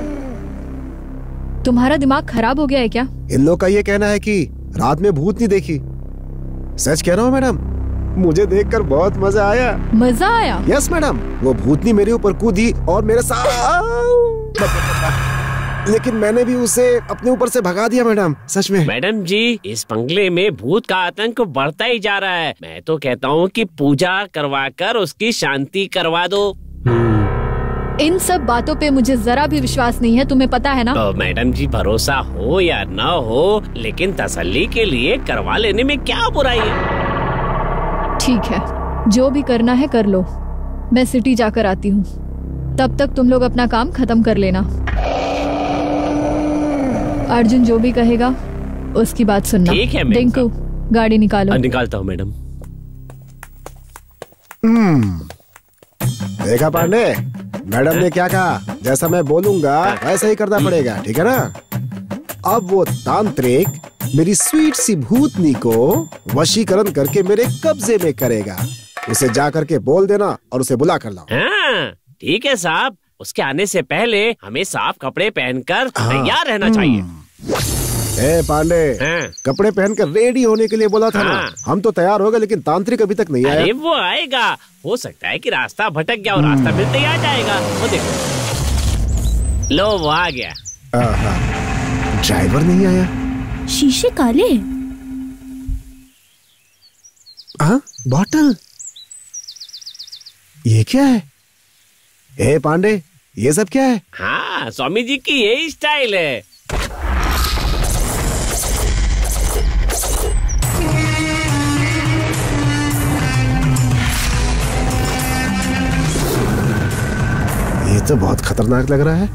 तुम्हारा दिमाग खराब हो गया है क्या? इन लोग का ये कहना है कि रात में भूत नहीं देखी। सच कह रहा हूँ मैडम, मुझे देखकर बहुत मजा आया। मजा आया? यस मैडम, वो भूतनी मेरे ऊपर कूदी और मेरे साथ लेकिन मैंने भी उसे अपने ऊपर से भगा दिया मैडम, सच में। मैडम जी, इस बंगले में भूत का आतंक बढ़ता ही जा रहा है। मैं तो कहता हूँ कि पूजा करवाकर उसकी शांति करवा दो। इन सब बातों पे मुझे जरा भी विश्वास नहीं है, तुम्हें पता है ना। तो मैडम जी, भरोसा हो या ना हो, लेकिन तसल्ली के लिए करवा लेने में क्या बुराई है। ठीक है, जो भी करना है कर लो, मैं सिटी जाकर आती हूँ। तब तक तुम लोग अपना काम खत्म कर लेना। अर्जुन जो भी कहेगा उसकी बात सुनना। ठीक है। डिंकू, गाड़ी निकालो। निकालता हूँ मैडम। देखा पांडे, मैडम ने क्या कहा? जैसा मैं बोलूंगा वैसा ही करना पड़ेगा, ठीक है ना? अब वो तांत्रिक मेरी स्वीट सी भूतनी को वशीकरण करके मेरे कब्जे में करेगा। उसे जा करके बोल देना और उसे बुला कर लाओ। हाँ, ठीक है साहब। उसके आने से पहले हमें साफ कपड़े पहनकर तैयार रहना चाहिए। ए पांडे, कपड़े पहनकर रेडी होने के लिए बोला था ना। हम तो तैयार हो गए, लेकिन तांत्रिक अभी तक नहीं आया। अरे वो आएगा, हो सकता है कि रास्ता भटक गया और रास्ता मिलते ही आ जाएगा। वो देखो, लो वो आ गया। ड्राइवर नहीं आया। शीशे काले। बॉटल, ये क्या है? ए पांडे, ये सब क्या है? हाँ, स्वामी जी की यही स्टाइल है। ये तो बहुत खतरनाक लग रहा है।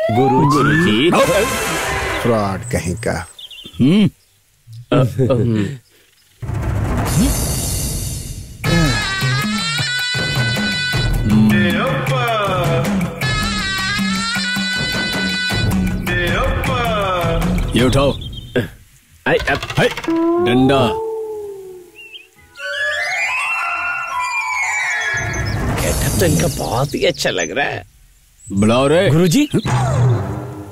गुरुजी, फ्रॉड कहीं का। ये उठाओ। डंडा। गेटअप तो इनका बहुत ही अच्छा लग रहा है। बुलाओ रे गुरुजी।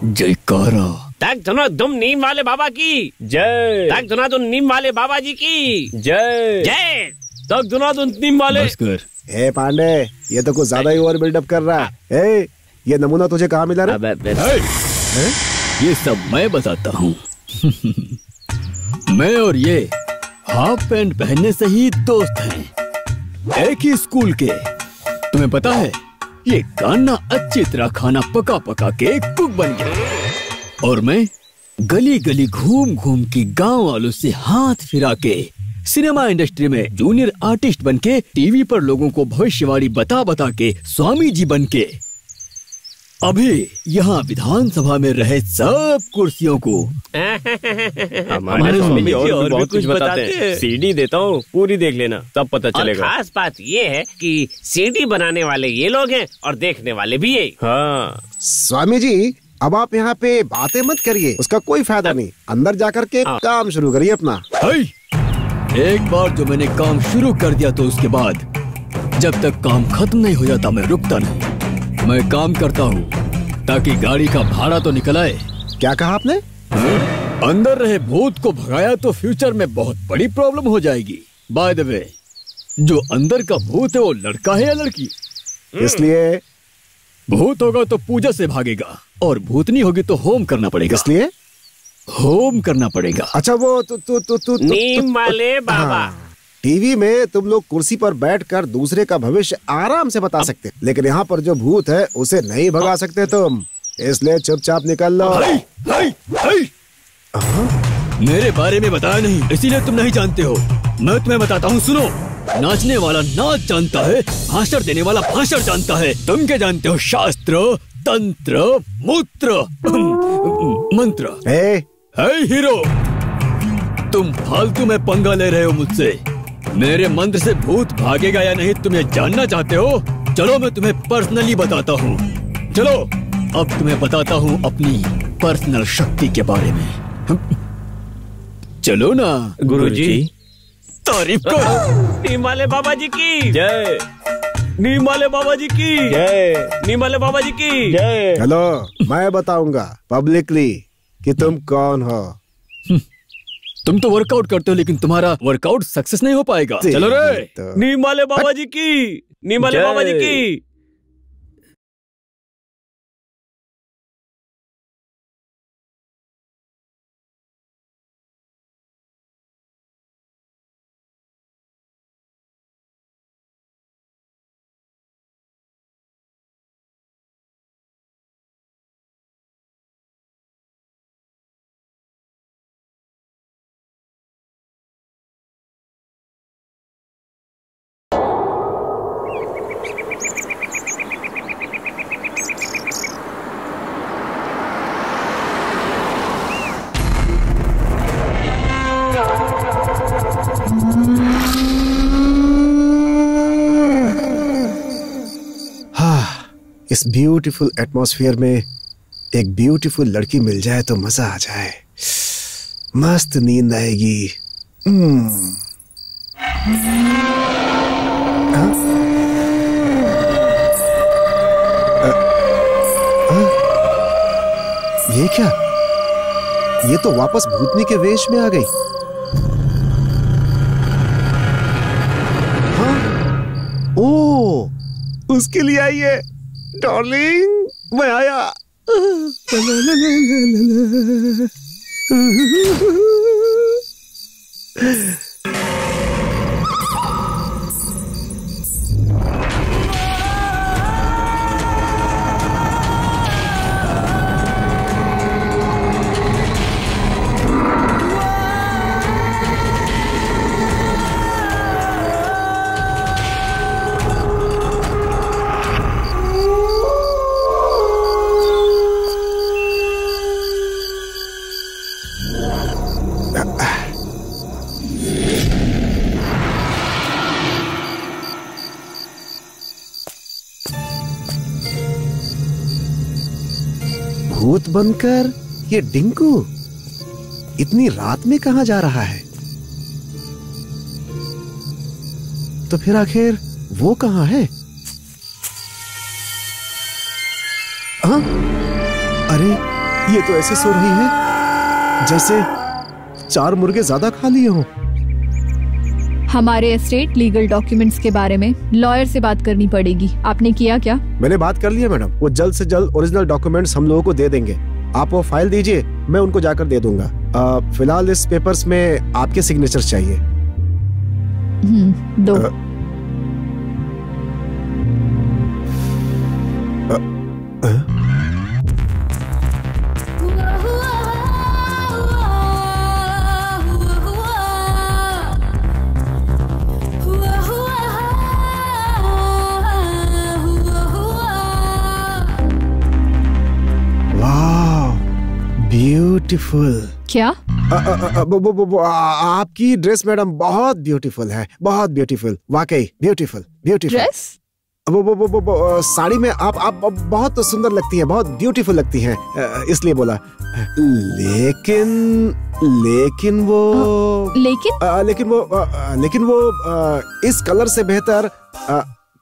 जयकारा। तक धुना तुम नीम वाले बाबा की जय। तक धुना तुम नीम वाले बाबा जी की जय। जय। तक धुना तुम नीम वाले। ए पांडे, ये तो कुछ ज्यादा ही ओवर बिल्डअप कर रहा है। ए, ये नमूना तुझे कहाँ मिला रे? ये सब मैं बताता हूँ। मैं और ये हाफ पैंट पहनने से ही दोस्त हैं, एक ही स्कूल के। तुम्हें पता है, ये कान्ना अच्छी तरह खाना पका पका के कुक बन गया, और मैं गली गली घूम घूम के गांव वालों से हाथ फिरा के सिनेमा इंडस्ट्री में जूनियर आर्टिस्ट बन के, टीवी पर लोगों को भविष्यवाणी बता बता के स्वामी जी बन के अभी यहाँ विधानसभा में रहे सब कुर्सियों को हमारे स्वामी जी और भी कुछ बताते हैं। सीडी देता हूँ, पूरी देख लेना, तब पता चलेगा। खास बात ये है कि सीडी बनाने वाले ये लोग हैं और देखने वाले भी यही। हाँ स्वामी जी, अब आप यहाँ पे बातें मत करिए, उसका कोई फायदा नहीं। अंदर जाकर के काम शुरू करिए अपना। एक बार जो मैंने काम शुरू कर दिया तो उसके बाद जब तक काम खत्म नहीं हो जाता मैं रुकता नहीं। मैं काम करता हूँ ताकि गाड़ी का भाड़ा तो निकल आए। क्या कहा आपने? अंदर रहे भूत को भगाया तो फ्यूचर में बहुत बड़ी प्रॉब्लम हो जाएगी। बाय द वे, जो अंदर का भूत है वो लड़का है या लड़की? इसलिए भूत होगा तो पूजा से भागेगा और भूतनी होगी तो होम करना पड़ेगा। इसलिए होम करना पड़ेगा। अच्छा, वो नीम वाले बाबा। टीवी में तुम लोग कुर्सी पर बैठकर दूसरे का भविष्य आराम से बता सकते, लेकिन यहाँ पर जो भूत है उसे नहीं भगा सकते तुम, इसलिए चुपचाप निकल लो। मेरे बारे में बताया नहीं, इसीलिए तुम नहीं जानते हो। मैं तुम्हें बताता हूँ, सुनो। नाचने वाला नाच जानता है, भाषण देने वाला भाषण जानता है। तुम क्या जानते हो? शास्त्र, तंत्र, मूत्र, मंत्र। हीरो, तुम फालतू में पंगा ले रहे हो मुझसे। मेरे मंत्र से भूत भागेगा या नहीं तुम्हें जानना चाहते हो? चलो मैं तुम्हें पर्सनली बताता हूँ। चलो अब तुम्हें बताता हूँ अपनी पर्सनल शक्ति के बारे में। चलो ना गुरुजी। तारीफ करो। नीम वाले बाबा जी की जय। नीम वाले बाबा जी की जय। नीम वाले बाबा जी की जय। हेलो, मैं बताऊंगा पब्लिकली कि तुम कौन हो। तुम तो वर्कआउट करते हो लेकिन तुम्हारा वर्कआउट सक्सेस नहीं हो पाएगा। चलो रे। नीम वाले बाबा जी की, नीम वाले बाबा जी की। इस ब्यूटीफुल एटमॉस्फेयर में एक ब्यूटीफुल लड़की मिल जाए तो मजा आ जाए, मस्त नींद आएगी। ये क्या? ये तो वापस भूतनी के वेश में आ गई। हाँ? ओ, उसके लिए आई है। डार्लिंग, मैं आया। भूत बनकर ये डिंकू इतनी रात में कहां जा रहा है? तो फिर आखिर वो कहां है? हाँ? अरे ये तो ऐसे सो रही है जैसे 4 मुर्गे ज्यादा खा लिए हों। हमारे एस्टेट लीगल डॉक्यूमेंट्स के बारे में लॉयर से बात करनी पड़ेगी। आपने किया क्या? मैंने बात कर लिया मैडम, वो जल्द से जल्द ओरिजिनल डॉक्यूमेंट्स हम लोगों को दे देंगे। आप वो फाइल दीजिए, मैं उनको जाकर दे दूंगा। फिलहाल इस पेपर्स में आपके सिग्नेचर चाहिए। दो। ब्यूटीफुल। क्या? आपकी ड्रेस मैडम बहुत ब्यूटीफुल है, बहुत ब्यूटीफुल, वाकई ब्यूटीफुल ब्यूटीफुल। ड्रेस? वो साड़ी में आप बहुत सुंदर लगती हैं, बहुत ब्यूटीफुल लगती हैं, इसलिए बोला। लेकिन वो इस कलर से बेहतर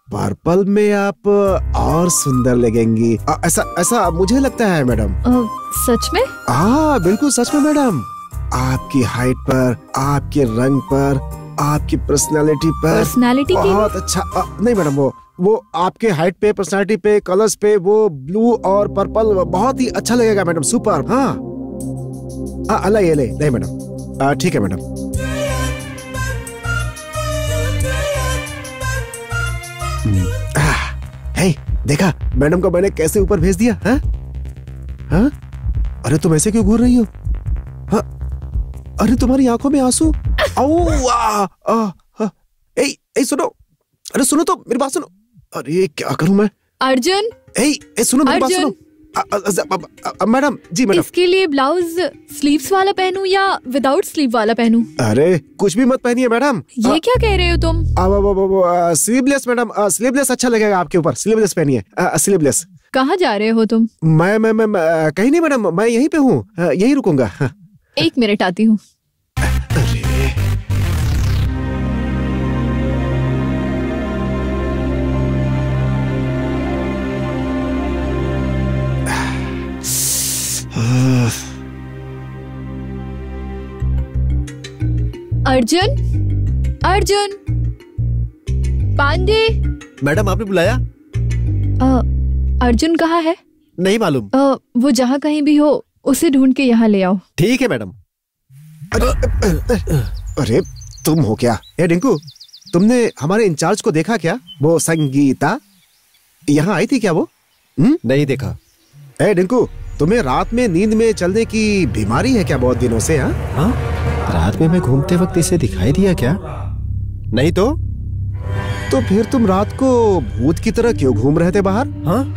पर्पल में आप और सुंदर लगेंगी। ऐसा मुझे लगता है मैडम। सच में? हाँ बिल्कुल सच में मैडम। आपकी हाइट पर, आपके रंग पर, आपकी पर्सनालिटी पर। पर्सनालिटी बहुत अच्छा। नहीं मैडम, वो आपके हाइट पे, पर्सनालिटी पे, कलर्स पे वो ब्लू और पर्पल बहुत ही अच्छा लगेगा मैडम। सुपर। हाँ अल्लाह ये ले नहीं मैडम। ठीक है मैडम। हे देखा मैडम को मैंने कैसे ऊपर भेज दिया? हाँ हाँ? अरे तुम ऐसे क्यों घूर रही हो? हाँ? अरे तुम्हारी आंखों में आंसू। सुनो, अरे सुनो तो मेरी बात सुनो। अरे क्या करूं मैं? अर्जुन, सुनो मेरी बात सुनो। मैडम जी मैडम, इसके लिए ब्लाउज स्लीव्स वाला पहनूं या विदाउट स्लीव वाला पहनूं? अरे कुछ भी मत पहनिए मैडम। ये क्या कह रहे हो तुम? स्लीवलेस मैडम, स्लीवलेस अच्छा लगेगा आपके ऊपर। स्लीवलेस पहनिए, स्लीवलेस। कहाँ जा रहे हो तुम? मैं कहीं नहीं मैडम, मैं यहीं पे हूँ, यहीं रुकूंगा। 1 मिनट आती हूँ। अर्जुन, अर्जुन, पांडे। मैडम आपने बुलाया? अर्जुन कहाँ है? नहीं मालूम। वो जहाँ कहीं भी हो उसे ढूंढ के यहाँ ले आओ। ठीक है मैडम। अरे तुम हो क्या? ए डिंकू, तुमने हमारे इंचार्ज को देखा क्या? वो संगीता यहाँ आई थी क्या वो? नहीं देखा। ए डिंकू, तुम्हें रात में नींद में चलने की बीमारी है क्या बहुत दिनों से? हाँ, रात में मैं घूमते वक्त इसे दिखाई दिया क्या? नहीं तो फिर तुम रात को भूत की तरह क्यों घूम रहे थे बाहर? हाँ,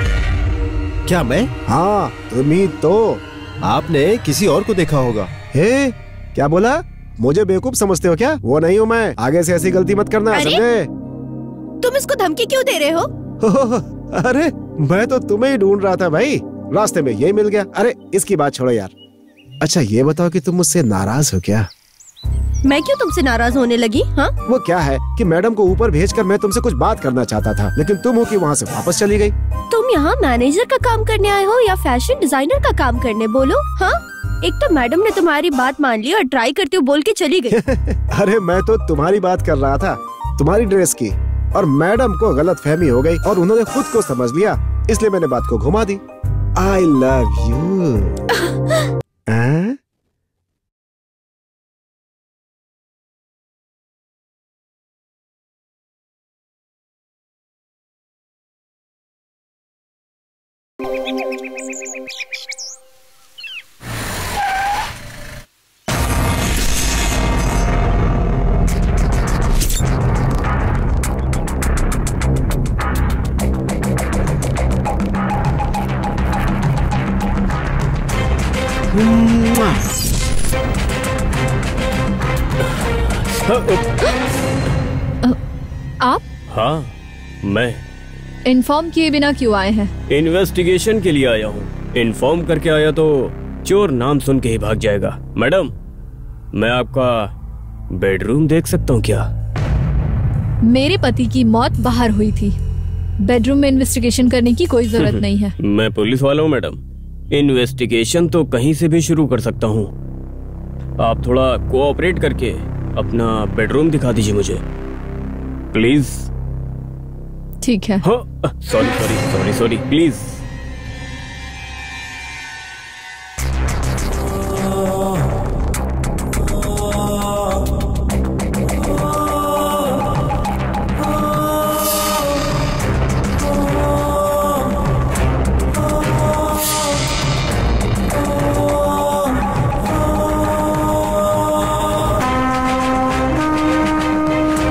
क्या मैं? हाँ तुम ही तो। आपने किसी और को देखा होगा। हे, क्या बोला? मुझे बेवकूफ समझते हो क्या? वो नहीं हूँ मैं। आगे से ऐसी गलती मत करना, समझे? तुम इसको धमकी क्यों दे रहे हो? अरे मैं तो तुम्हें ही ढूंढ रहा था भाई, रास्ते में यही मिल गया। अरे इसकी बात छोड़ो यार। अच्छा ये बताओ कि तुम मुझसे नाराज हो क्या? मैं क्यों तुमसे नाराज होने लगी? हाँ, वो क्या है कि मैडम को ऊपर भेजकर मैं तुमसे कुछ बात करना चाहता था, लेकिन तुम हो कि वहाँ से वापस चली गई। तुम यहाँ मैनेजर का काम करने आए हो या फैशन डिजाइनर का काम करने? बोलो। हाँ, एक तो मैडम ने तुम्हारी बात मान ली और ट्राई करते हुए बोल के चली गई। अरे मैं तो तुम्हारी बात कर रहा था, तुम्हारी ड्रेस की, और मैडम को गलत फहमी हो गई और उन्होंने खुद को समझ लिया, इसलिए मैंने बात को घुमा दी। I love you। आप? हाँ, मैं। इन्फॉर्म किए बिना क्यों आए हैं? इन्वेस्टिगेशन के लिए आया हूँ। इन्फॉर्म करके आया तो चोर नाम सुन के ही भाग जाएगा। मैडम, मैं आपका बेडरूम देख सकता हूँ क्या? मेरे पति की मौत बाहर हुई थी, बेडरूम में इन्वेस्टिगेशन करने की कोई जरूरत नहीं है। मैं पुलिस वाला हूँ मैडम, इन्वेस्टिगेशन तो कहीं से भी शुरू कर सकता हूँ। आप थोड़ा कोऑपरेट करके अपना बेडरूम दिखा दीजिए मुझे, प्लीज। ठीक है। Sorry please.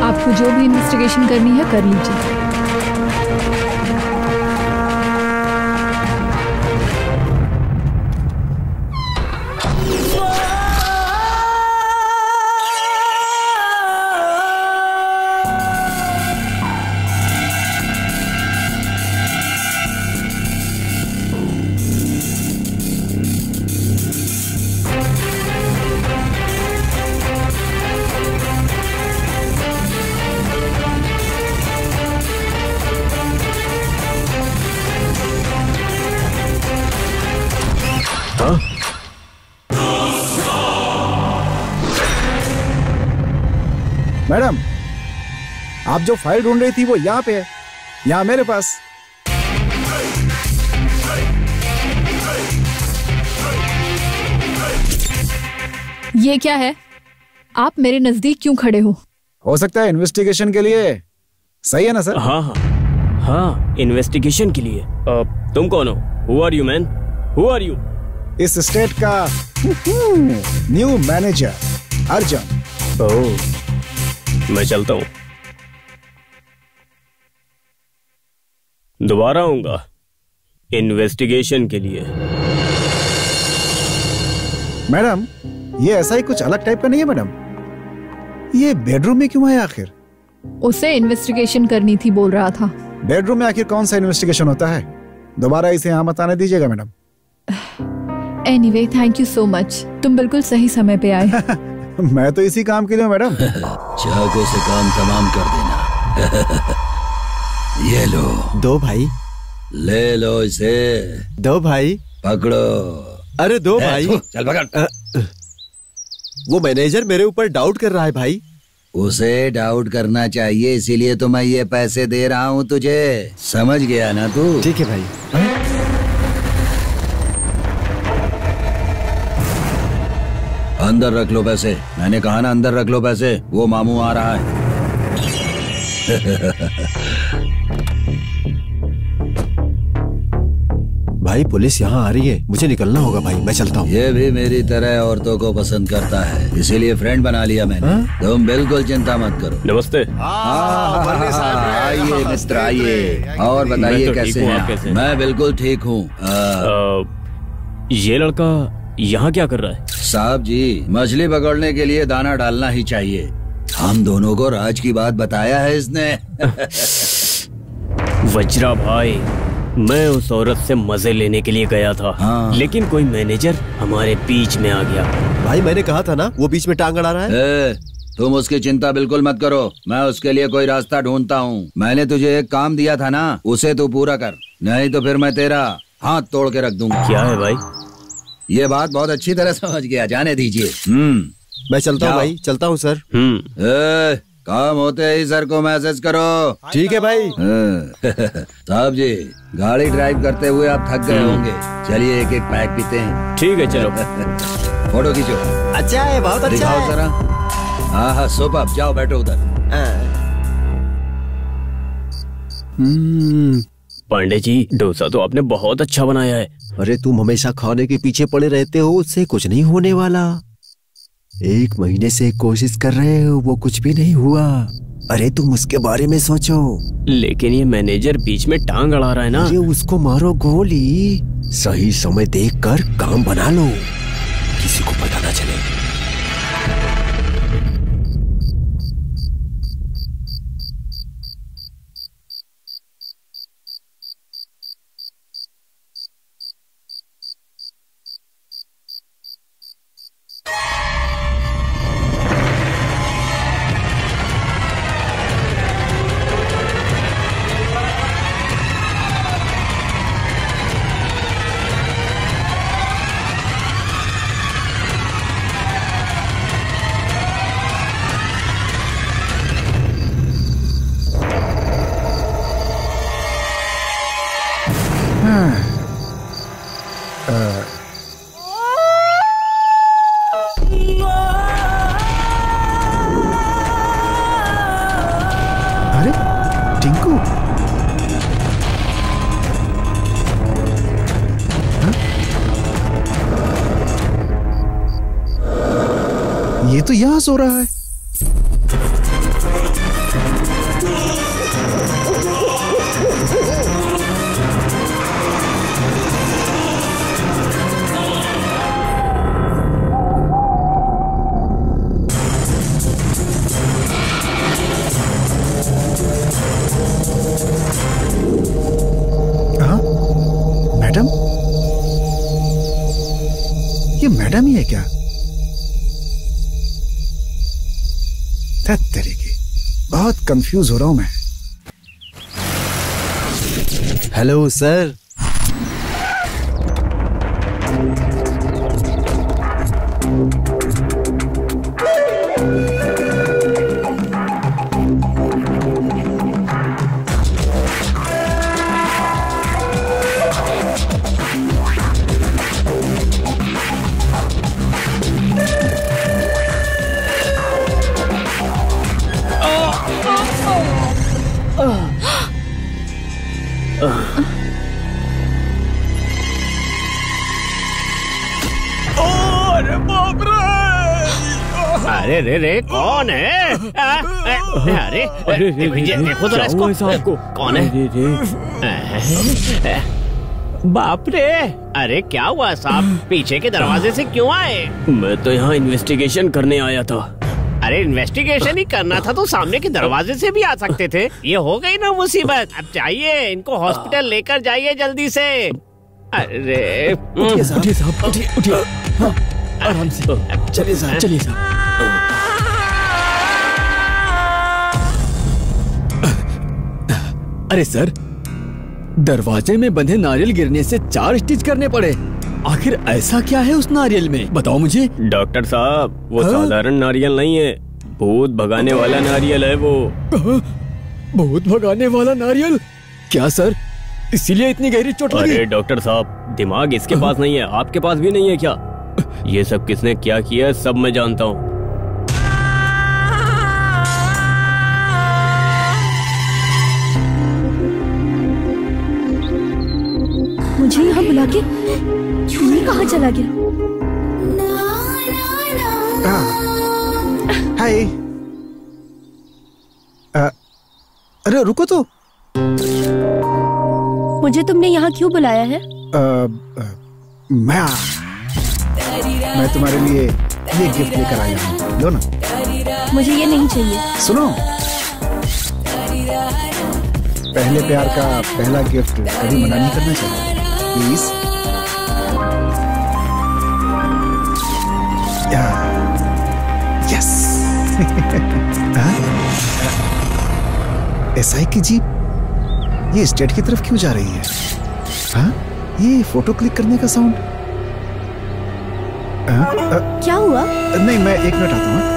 आपको जो भी इन्वेस्टिगेशन करनी है कर लीजिए। मैडम, आप जो फाइल ढूंढ रही थी वो यहाँ पे है, यहाँ मेरे पास। ये क्या है? आप मेरे नजदीक क्यों खड़े हो सकता है इन्वेस्टिगेशन के लिए। सही है ना सर? हाँ, इन्वेस्टिगेशन के लिए। तुम कौन हो? Who are you, man? Who are you? इस स्टेट का न्यू मैनेजर अर्जुन। ओह, मैं चलता हूँ, दोबारा आऊंगा इन्वेस्टिगेशन के लिए। मैडम, ये ऐसा ही कुछ अलग टाइप का नहीं है मैडम? ये बेडरूम में क्यों है आखिर? उसे इन्वेस्टिगेशन करनी थी बोल रहा था। बेडरूम में आखिर कौन सा इन्वेस्टिगेशन होता है? दोबारा इसे यहाँ मत आने दीजिएगा madam. Anyway, thank you so much, तुम बिल्कुल सही समय पे आए। मैं तो इसी काम के लिए हूँ मैडम। चाकू से काम तमाम कर देना। ये लो। दो भाई। ले लो इसे। दो भाई। पकड़ो। अरे दो भाई। चल पकड़। वो मैनेजर मेरे ऊपर डाउट कर रहा है भाई। उसे डाउट करना चाहिए, इसीलिए तो मैं ये पैसे दे रहा हूँ तुझे। समझ गया ना तू? ठीक है भाई। अंदर रख लो पैसे। मैंने कहा ना अंदर रख लो पैसे। वो मामू आ रहा है। भाई पुलिस यहाँ आ रही है, मुझे निकलना होगा भाई, मैं चलता हूँ। ये भी मेरी तरह औरतों को पसंद करता है, इसीलिए फ्रेंड बना लिया मैंने। तुम बिल्कुल चिंता मत करो। नमस्ते। आइए मिस्टर आइए। और बताइए कैसे हैं आप? मैं बिल्कुल ठीक हूँ। ये लड़का यहाँ क्या कर रहा है? साहब जी, मछली पकड़ने के लिए दाना डालना ही चाहिए। हम दोनों को राज की बात बताया है इसने। वज्रा भाई, मैं उस औरत से मजे लेने के लिए गया था। हाँ। लेकिन कोई मैनेजर हमारे बीच में आ गया। भाई मैंने कहा था ना, वो बीच में टांग अड़ा रहा है। तुम उसकी चिंता बिल्कुल मत करो, मैं उसके लिए कोई रास्ता ढूंढता हूँ। मैंने तुझे एक काम दिया था ना, उसे तू पूरा कर, नहीं तो फिर मैं तेरा हाथ तोड़ के रख दूंगा। क्या है भाई? ये बात बहुत अच्छी तरह समझ गया, जाने दीजिए। मैं चलता हूँ भाई, चलता हूँ सर। काम होते ही सर को मैसेज करो। ठीक है भाई। साहब जी, गाड़ी ड्राइव करते हुए आप थक गए होंगे, चलिए एक एक पैक पीते हैं। ठीक है चलो। फोटो खींचो। अच्छा है, बहुत अच्छा दिखाओ है। जरा। हाँ हाँ, सोप आप जाओ, बैठो उधर। पांडे जी, डोसा तो आपने बहुत अच्छा बनाया है। अरे तुम हमेशा खाने के पीछे पड़े रहते हो, उससे कुछ नहीं होने वाला। 1 महीने से कोशिश कर रहे हो, वो कुछ भी नहीं हुआ। अरे तुम उसके बारे में सोचो। लेकिन ये मैनेजर बीच में टांग अड़ा रहा है ना। ये उसको मारो गोली। सही समय देखकर काम बना लो, किसी को पता ना चले। अरे टिंकू, ये तो यहाँ सो रहा है। हाँ, मैडम, ये मैडम ही है क्या? तरीके, बहुत कंफ्यूज हो रहा हूं मैं। Hello sir. अरे रे रे, कौन है? अरे देखो तो इसको, कौन है? बाप रे, अरे क्या हुआ साहब? पीछे के दरवाजे से क्यों आए? मैं तो यहाँ इन्वेस्टिगेशन करने आया था। अरे इन्वेस्टिगेशन ही करना था तो सामने के दरवाजे से भी आ सकते थे। ये हो गई ना मुसीबत। अब चाहिए इनको हॉस्पिटल लेकर जाइए जल्दी से। अरे उठिए साहब, उठिए। हाँ, आराम से चलिए साहब, चलिए साहब। अरे सर, दरवाजे में बंधे नारियल गिरने से 4 स्टिच करने पड़े। आखिर ऐसा क्या है उस नारियल में, बताओ मुझे। डॉक्टर साहब वो साधारण नारियल नहीं है, भूत भगाने वाला नारियल है वो। भूत भगाने वाला नारियल? क्या सर, इसीलिए इतनी गहरी चोट लगी? अरे डॉक्टर साहब, दिमाग इसके पास नहीं है, आपके पास भी नहीं है क्या? ये सब किसने क्या किया सब मैं जानता हूँ। मुझे यहाँ बुला के ये कहाँ चला गया? हाय। अरे रुको तो। मुझे तुमने यहाँ क्यों बुलाया है? मैं तुम्हारे लिए ये गिफ्ट लेकर आया हूँ, लो ना। मुझे ये नहीं चाहिए। सुनो, पहले प्यार का पहला गिफ्ट कभी मना नहीं करना चाहिए, प्लीज। यस। एसआई की जीप ये स्टेट की तरफ क्यों जा रही है? हाँ, ये फोटो क्लिक करने का साउंड। क्या हुआ? नहीं, मैं 1 मिनट आता हूँ।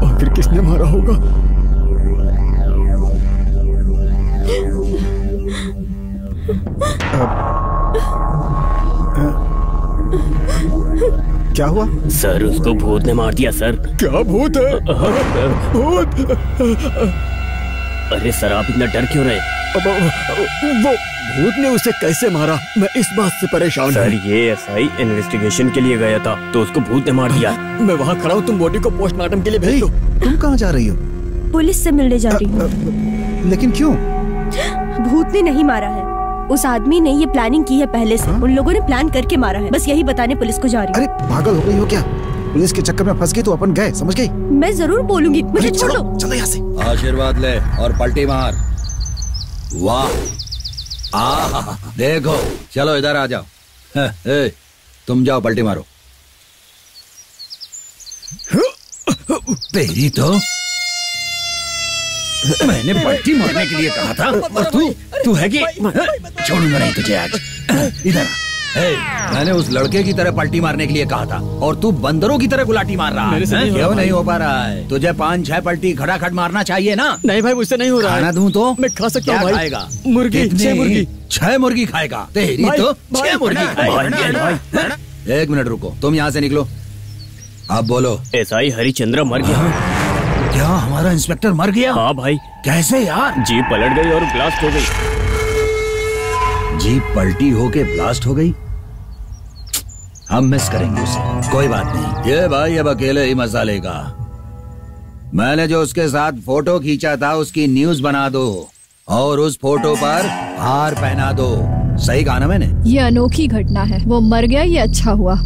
आखिर किसने मारा होगा? क्या हुआ? सर उसको भूत ने मार दिया सर। क्या भूत है? भूत? अरे सर आप इतना डर क्यों रहे? वो भूत ने उसे कैसे मारा, मैं इस बात से परेशान हूँ। सर ये एसआई इन्वेस्टिगेशन के लिए गया था तो उसको भूत ने मार दिया। मैं वहाँ खड़ा हूँ, तुम बॉडी को पोस्टमार्टम के लिए भेज दो। तुम कहाँ जा रही हो? पुलिस से मिलने जा रही हूँ। लेकिन क्यों? भूत ने नहीं मारा है, उस आदमी ने ये प्लानिंग की है पहले से। उन लोगों ने प्लान करके मारा है, बस यही बताने पुलिस को जा रही हूँ। अरे पागल हो गई हो क्या? पुलिस के चक्कर में फंस गई तो अपन गए, समझ गई? मैं जरूर बोलूंगी, मुझे छोड़ो। चलो यहाँ से। आशीर्वाद ले और पलटी मार। वाह, देखो, चलो इधर आ जाओ। ए, तुम जाओ पलटी मारो। तेरी तो मैंने पलटी मारने के लिए कहा था और तू है कि छोड़ूंगा नहीं तुझे आज। इधर मैंने उस लड़के की तरह पलटी मारने के लिए कहा था और तू बंदरों की तरह गुलाटी मार रहा है। क्यों नहीं हो पा रहा है? तुझे 5-6 पलटी खटाखट मारना चाहिए ना। नहीं भाई, मुझसे नहीं हो रहा है। खाना दूं तो मैं खा सकता हूँ भाई। खाएगा? मुर्गी, 6 मुर्गी। 6 मुर्गी खाएगा? तेरी तो 6 मुर्गी खाएगा। 1 मिनट रुको, तुम यहाँ से निकलो। अब बोलो। एसआई हरिचंद्र मर गया। क्या हमारा इंस्पेक्टर मर गया? हाँ भाई। कैसे यार? जीप पलट गई और ब्लास्ट हो गई। जीप पलटी होके ब्लास्ट हो गई? हम मिस करेंगे उसे, कोई बात नहीं। ये भाई अब अकेले ही मजा लेगा। मैंने जो उसके साथ फोटो खींचा था उसकी न्यूज बना दो और उस फोटो पर हार पहना दो। सही कहा ना मैंने? ये अनोखी घटना है, वो मर गया ये अच्छा हुआ,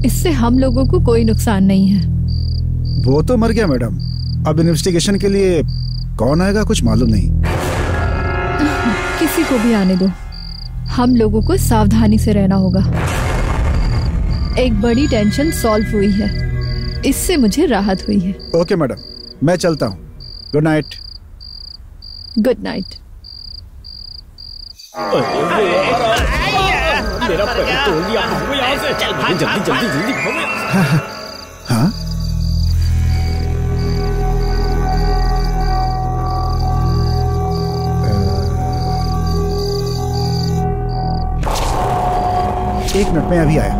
इससे हम लोगों को कोई नुकसान नहीं है। वो तो मर गया मैडम, अब इन्वेस्टिगेशन के लिए कौन आएगा कुछ मालूम नहीं। किसी को भी आने दो, हम लोगों को सावधानी से रहना होगा। एक बड़ी टेंशन सॉल्व हुई है, इससे मुझे राहत हुई है। ओके मैडम, मैं चलता हूँ। Good night. Good night. मेरा पैर तोड़ दिया। यहाँ से चल, जल्दी जल्दी जल्दी। हाँ? एक मिनट में अभी आया।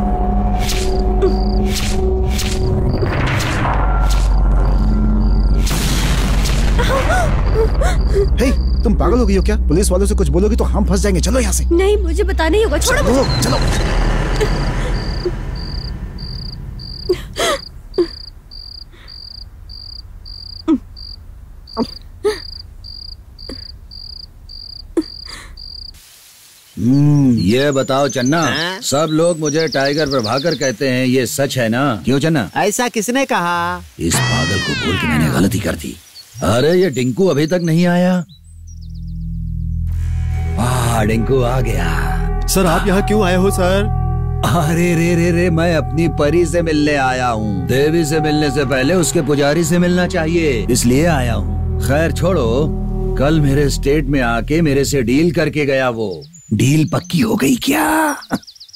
हे, तुम पागल हो गई हो क्या? पुलिस वालों से कुछ बोलोगी तो हम फंस जाएंगे। चलो यहाँ से। नहीं, मुझे बताना ही होगा। छोड़ो मुझे। चलो। ये बताओ चन्ना, सब लोग मुझे टाइगर प्रभाकर कहते हैं, ये सच है ना? क्यों चन्ना? ऐसा किसने कहा? इस पागल को बोल के मैंने गलती कर दी। अरे ये डिंकू अभी तक नहीं आया। डिंकू आ गया। सर आप यहाँ क्यों आए हो सर? अरे रे मैं अपनी परी से मिलने आया हूँ। देवी से मिलने से पहले उसके पुजारी से मिलना चाहिए, इसलिए आया हूँ। खैर छोड़ो, कल मेरे स्टेट में आके मेरे से डील करके गया। वो डील पक्की हो गई क्या?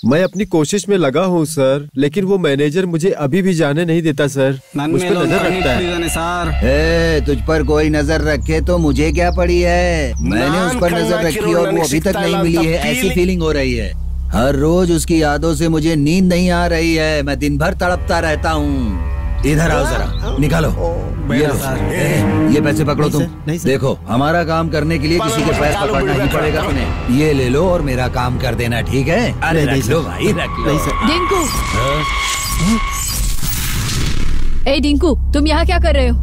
मैं अपनी कोशिश में लगा हूँ सर, लेकिन वो मैनेजर मुझे अभी भी जाने नहीं देता सर। मुझ पर नजर रखता है सर। तुझ पर कोई नजर रखे तो मुझे क्या पड़ी है? मैंने उस पर नजर रखी और वो अभी तक नहीं मिली है, ऐसी फीलिंग हो रही है। हर रोज उसकी यादों से मुझे नींद नहीं आ रही है। मैं दिन भर तड़पता रहता हूँ। इधर आओ जरा, निकालो ये पैसे पकड़ो तुम। देखो, हमारा काम करने के लिए किसी के पैर पकड़ना ही पड़ेगा तुम्हें। ये ले लो और मेरा काम कर देना, ठीक है? अरे रख लो भाई, रख लो। डिंकू, ए डिंकू, तुम यहाँ क्या कर रहे हो?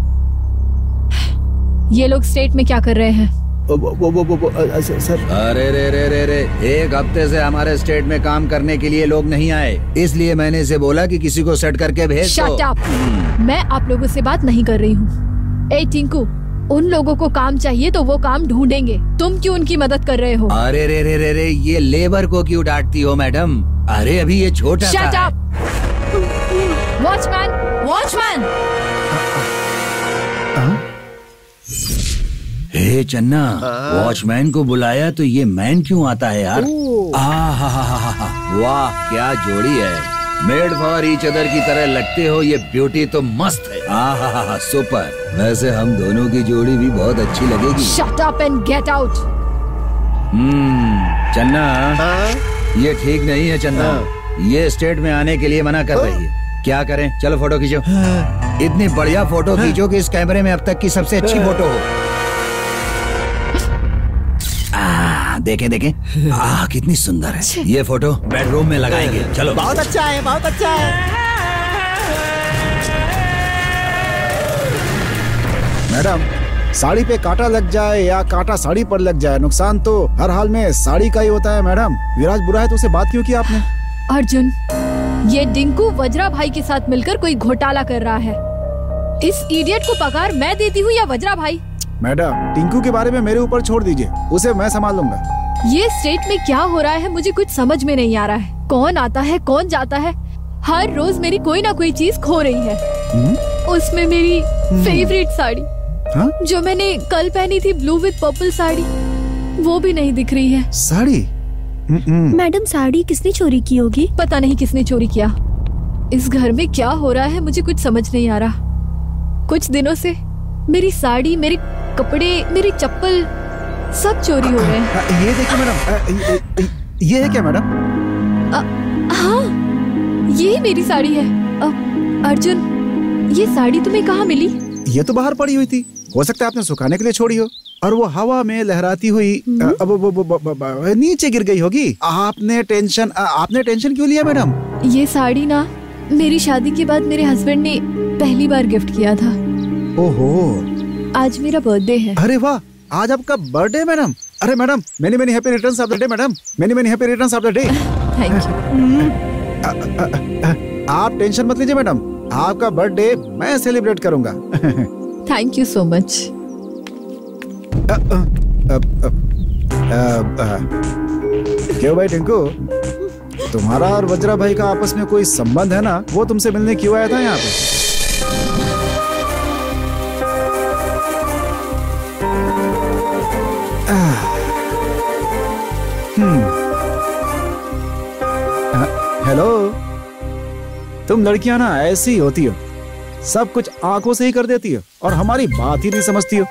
ये लोग स्टेट में क्या कर रहे हैं? सर अरे रे एक हफ्ते से हमारे स्टेट में काम करने के लिए लोग नहीं आए, इसलिए मैंने इसे बोला कि किसी को सेट करके भेज दो। Shut up. मैं आप लोगों से बात नहीं कर रही हूँ। ए टिंकू, उन लोगों को काम चाहिए तो वो काम ढूंढेंगे, तुम क्यों उनकी मदद कर रहे हो? अरे रे ये लेबर को क्यों डांटती हो मैडम? अरे अभी ये छोटा सा है। Shut up. Watchman, watchman. Hey Channa, watchman को बुलाया तो ये मैन क्यों आता है यार? वाह क्या जोड़ी है, मेड फॉर ईच अदर की तरह लगते हो। ये ब्यूटी तो मस्त है। सुपर। वैसे हम दोनों की जोड़ी भी बहुत अच्छी लगेगी। Shut up and get out. चन्ना, ये ठीक नहीं है चन्ना। ये स्टेट में आने के लिए मना कर रही है। क्या करें? चलो फोटो खींचो। इतनी बढ़िया फोटो खींचो कि इस कैमरे में अब तक की सबसे अच्छी फोटो हो। देखे कितनी सुंदर है। ये फोटो बेडरूम में लगाएंगे। चलो। बहुत अच्छा है, बहुत अच्छा है। मैडम, साड़ी पे कांटा लग जाए या कांटा साड़ी पर लग जाए, नुकसान तो हर हाल में साड़ी का ही होता है। मैडम, विराज बुरा है तो उसे बात क्यों की आपने? अर्जुन, ये डिंकू वज्रा भाई के साथ मिलकर कोई घोटाला कर रहा है। इस इडियट को पगार मैं देती हूँ या वज्रा भाई? मैडम, टिंकू के बारे में मेरे ऊपर छोड़ दीजिए, उसे मैं संभाल लूंगा। ये स्टेट में क्या हो रहा है मुझे कुछ समझ में नहीं आ रहा है। कौन आता है कौन जाता है, हर रोज मेरी कोई ना कोई चीज खो रही है। उसमें मेरी फेवरेट साड़ी, जो मैंने कल पहनी थी, ब्लू विद पर्पल साड़ी, वो भी नहीं दिख रही है। साड़ी? मैडम, साड़ी किसने चोरी की होगी? पता नहीं किसने चोरी किया। इस घर में क्या हो रहा है मुझे कुछ समझ नहीं आ रहा। कुछ दिनों से मेरी साड़ी, मेरे कपड़े, मेरी चप्पल सब चोरी हो रहे हैं। ये देखिए मैडम, ये है क्या मैडम? हाँ, ये मेरी साड़ी है। अर्जुन, ये साड़ी तुम्हें कहाँ मिली? ये तो बाहर पड़ी हुई थी, हो सकता है आपने सुखाने के लिए छोड़ी हो और वो हवा में लहराती हुई नीचे गिर गई होगी। आपने टेंशन क्यों लिया मैडम? ये साड़ी ना मेरी शादी के बाद मेरे हस्बैंड ने पहली बार गिफ्ट किया था। ओहो, आज मेरा बर्थडे है। अरे वाह, आज आपका बर्थडे मैडम। अरे madam, many happy returns of the day madam. Many happy returns of the day. Thank you. आप टेंशन मत लीजिए मैडम, आपका बर्थडे मैं सेलिब्रेट करूंगा। Thank you so much. क्यों भाई टिंकू, तुम्हारा और वज्रा भाई का आपस में कोई संबंध है ना? वो तुमसे मिलने क्यों आया था यहाँ पे? हेलो, तुम लड़कियां ना ऐसी होती हो, सब कुछ आंखों से ही कर देती हो और हमारी बात ही नहीं समझती हो।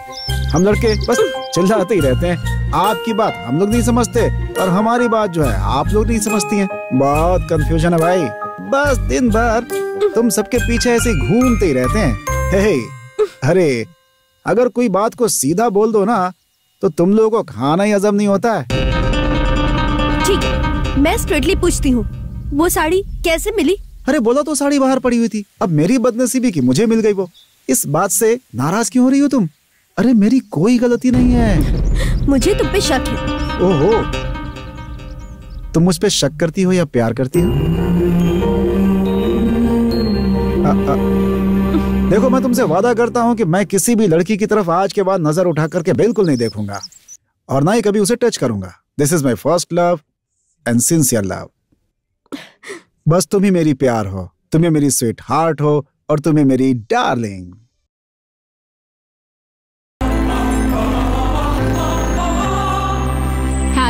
हम लड़के बस चिल्लाते ही रहते हैं, आपकी बात हम लोग नहीं समझते और हमारी बात जो है आप लोग नहीं समझती हैं। बहुत कंफ्यूजन है भाई, बस दिन भर तुम सबके पीछे ऐसे घूमते ही रहते हैं। हे, अरे अगर कोई बात को सीधा बोल दो ना तो तुम लोगों को खाना ही हजम नहीं होता है। ठीक है, मैं स्ट्रेटली पूछती हूँ, वो साड़ी कैसे मिली? अरे बोला तो साड़ी बाहर पड़ी हुई थी, अब मेरी बदनसीबी कि मुझे मिल गई वो। इस बात से नाराज क्यों हो रही हो तुम? अरे मेरी कोई गलती नहीं है। मुझे तुम पे शक है। ओहो, तुम मुझ पे शक करती हो या प्यार करती हो? देखो, मैं तुमसे वादा करता हूं कि मैं किसी भी लड़की की तरफ आज के बाद नजर उठा करके बिल्कुल नहीं देखूंगा और ना ही कभी उसे टच करूंगा। This is my first love and sincere love. बस तुम ही मेरी प्यार हो, तुम्हें मेरी स्वीट हार्ट हो और तुम्हें मेरी darling.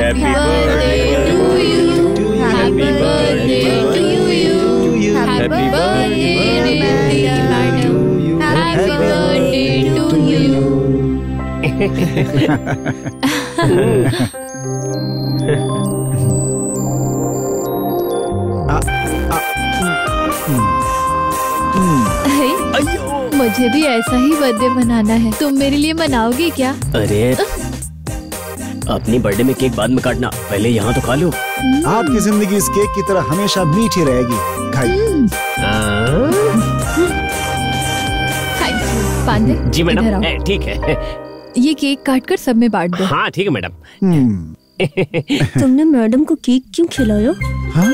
Happy birthday to you. Happy birthday to you. Happy birthday dear madam. Happy birthday to you. मुझे भी ऐसा ही बर्थडे मनाना है। तुम मेरे लिए मनाओगे क्या? अरे अपनी बर्थडे में केक बाद में काटना, पहले यहाँ तो खा लो। आपकी जिंदगी इस केक की तरह हमेशा मीठी रहेगी। पांडे जी मैडम, ठीक है। ये केक काटकर सब में बांट दो। हाँ ठीक है मैडम। तुमने मैडम को केक क्यों खिलाया? हाँ?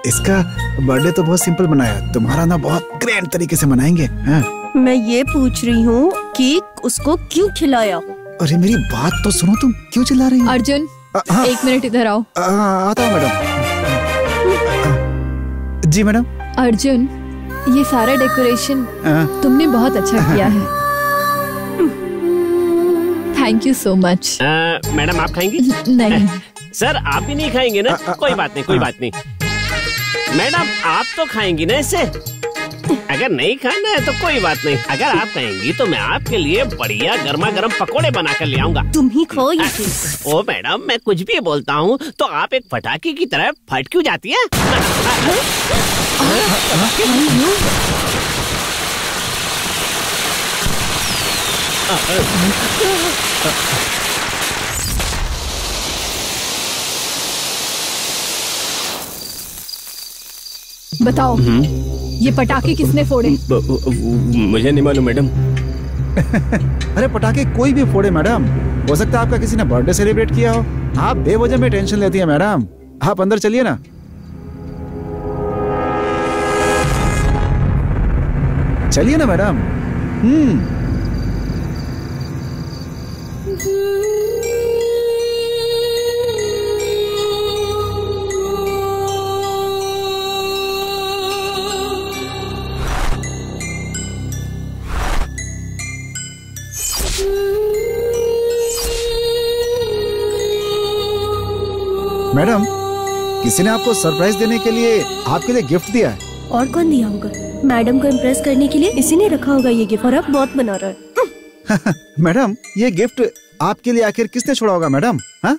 इसका बर्थडे तो बहुत सिंपल बनाया, तुम्हारा ना बहुत ग्रैंड तरीके से मनाएंगे। हाँ? मैं ये पूछ रही हूँ केक उसको क्यों खिलाया? अरे मेरी बात तो सुनो, तुम क्यों चिल्ला रही हो? अर्जुन, 1 मिनट इधर आओ। आता हूँ मैडम। जी मैडम। अर्जुन, ये सारा डेकोरेशन तुमने बहुत अच्छा किया है। Thank you so much. Madam आप खाएंगी? नहीं। सर आप भी नहीं खाएंगे ना? कोई बात नहीं, कोई बात नहीं। मैडम आप तो खाएंगी ना इसे? अगर नहीं खाना है तो कोई बात नहीं, अगर आप कहेंगी तो मैं आपके लिए बढ़िया गर्मा गर्म पकोड़े बना कर ले आऊंगा। तुम ही खाओ ये। ओ मैडम, मैं कुछ भी बोलता हूँ तो आप एक पटाखे की तरह फट क्यों जाती है? बताओ, ये पटाखे किसने फोड़े? मुझे नहीं मालूम मैडम। अरे पटाखे कोई भी फोड़े मैडम, हो सकता है आपका किसी ने बर्थडे सेलिब्रेट किया हो। आप बेवजह में टेंशन लेती है मैडम। आप अंदर चलिए ना। चलिए ना मैडम। मैडम, किसी ने आपको सरप्राइज देने के लिए आपके लिए गिफ्ट दिया है। और कौन दिया होगा? मैडम को इम्प्रेस करने के लिए इसी ने रखा होगा ये गिफ्ट, और अब बहुत बना रहा है। मैडम, ये गिफ्ट आपके लिए आखिर किसने छोड़ा होगा मैडम? हाँ?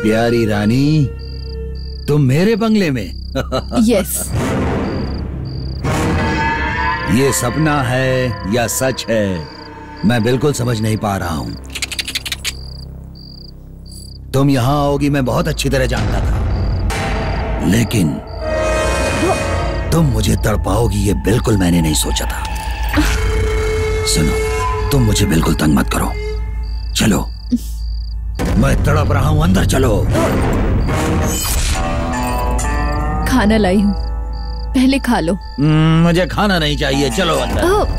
प्यारी रानी, तुम मेरे बंगले में? यस। ये सपना है या सच है, मैं बिल्कुल समझ नहीं पा रहा हूं। तुम यहां आओगी मैं बहुत अच्छी तरह जानता था, लेकिन तुम मुझे तड़पाओगी ये बिल्कुल मैंने नहीं सोचा था। सुनो, तुम मुझे बिल्कुल तंग मत करो। चलो, मैं तड़प रहा हूं, अंदर चलो। खाना लाई हूँ, पहले खा लो। मुझे खाना नहीं चाहिए, चलो अंदर।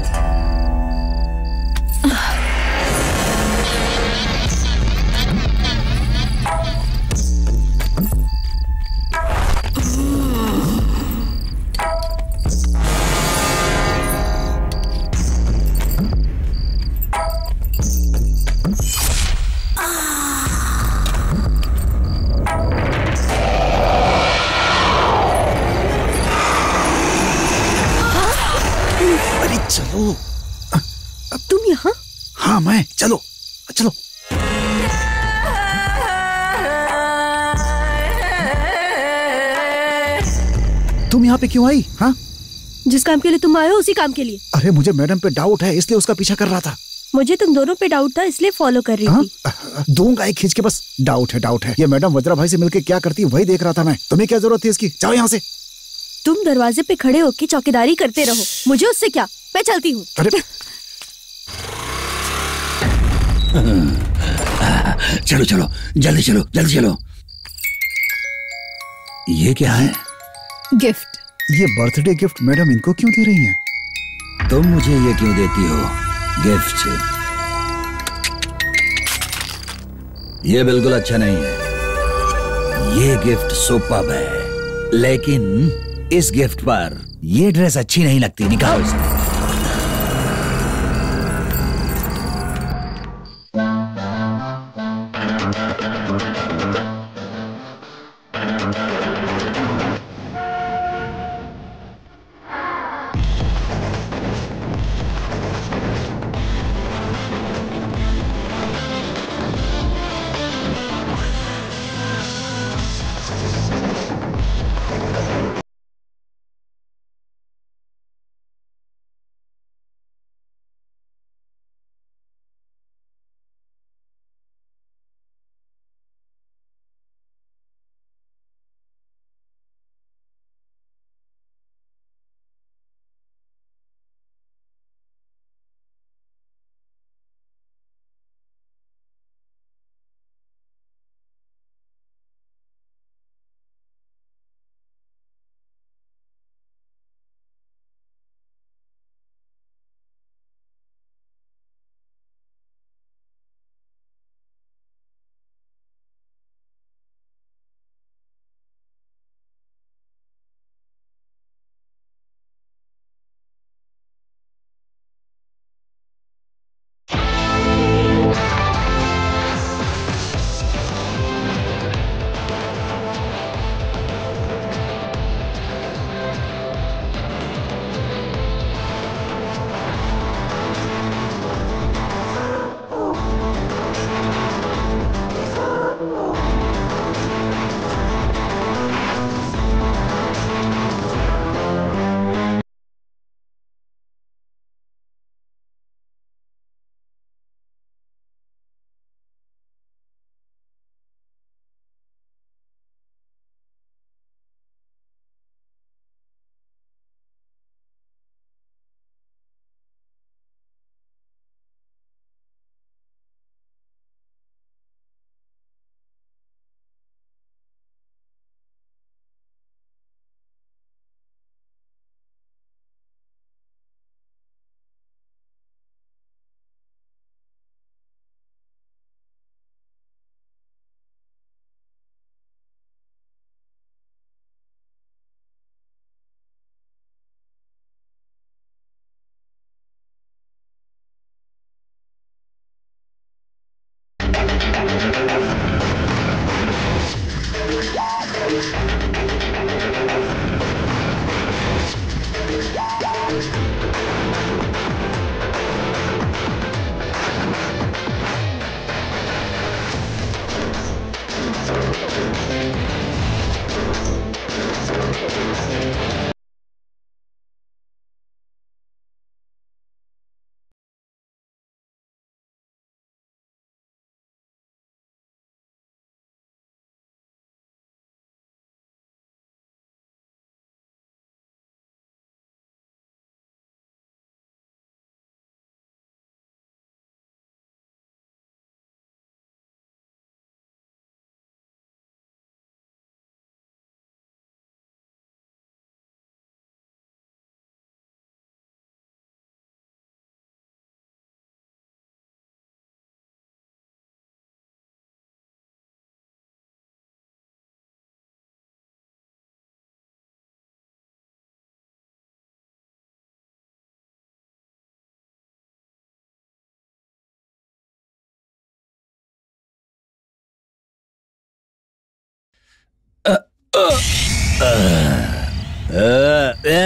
तुम यहाँ? हाँ मैं, चलो चलो। तुम यहाँ पे क्यों आई? हाँ, जिस काम के लिए तुम आए हो उसी काम के लिए। अरे मुझे मैडम पे डाउट है इसलिए उसका पीछा कर रहा था। मुझे तुम दोनों पे डाउट था इसलिए फॉलो कर रही थी। दूंगा एक खींच के, बस डाउट है डाउट है। ये मैडम वज्रा भाई से मिलके क्या करती है वही देख रहा था मैं। तुम्हें क्या जरूरत थी इसकी? जाओ यहाँ से। तुम दरवाजे पे खड़े होके चौकीदारी करते रहो, मुझे उससे क्या, मैं चलती हूँ। चलो चलो, जल्दी चलो, जल्दी चलो। ये क्या है? गिफ्ट। ये बर्थडे गिफ्ट मैडम इनको क्यों दे रही हैं? तुम मुझे ये क्यों देती हो गिफ्ट? ये बिल्कुल अच्छा नहीं है। ये गिफ्ट सुपर्ब है, लेकिन इस गिफ्ट पर ये ड्रेस अच्छी नहीं लगती। निकालो इसे।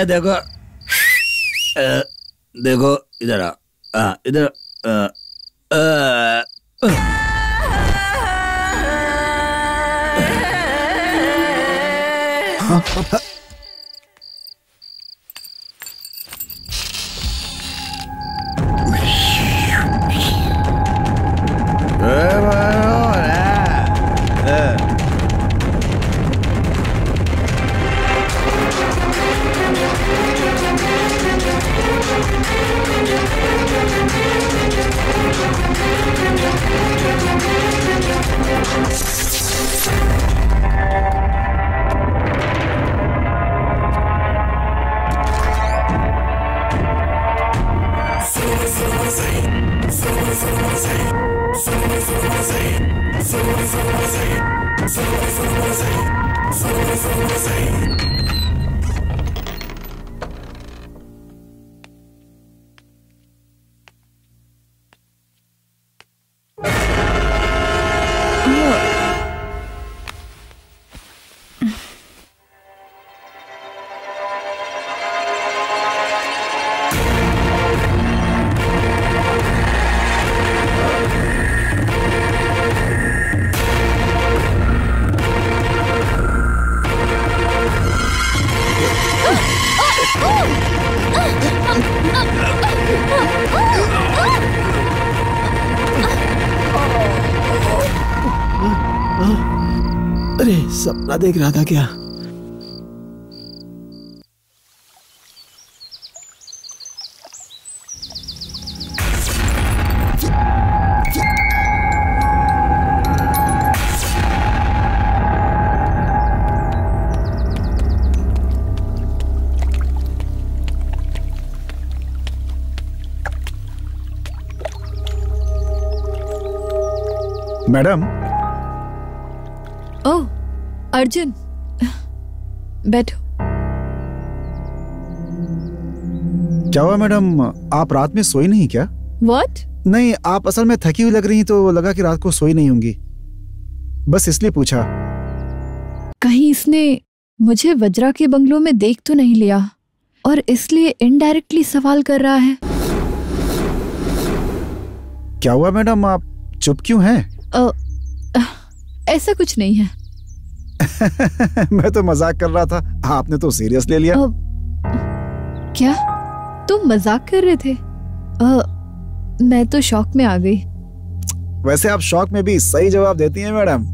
देखो देखो इधर इधर अरे सपना देख रहा था क्या? मैडम। ओह अर्जुन, बैठो। क्या हुआ मैडम, आप रात में सोई नहीं क्या? What? नहीं, आप असल में थकी हुई लग रही तो लगा कि रात को सोई नहीं होंगी, बस इसलिए पूछा। कहीं इसने मुझे वज्रा के बंगलों में देख तो नहीं लिया और इसलिए इनडायरेक्टली सवाल कर रहा है। क्या हुआ मैडम, आप चुप क्यों हैं? ऐसा कुछ नहीं है। मैं तो मजाक कर रहा था, आपने तो सीरियस ले लिया। क्या तुम मजाक कर रहे थे? मैं तो शॉक में आ गई। वैसे आप शॉक में भी सही जवाब देती हैं मैडम।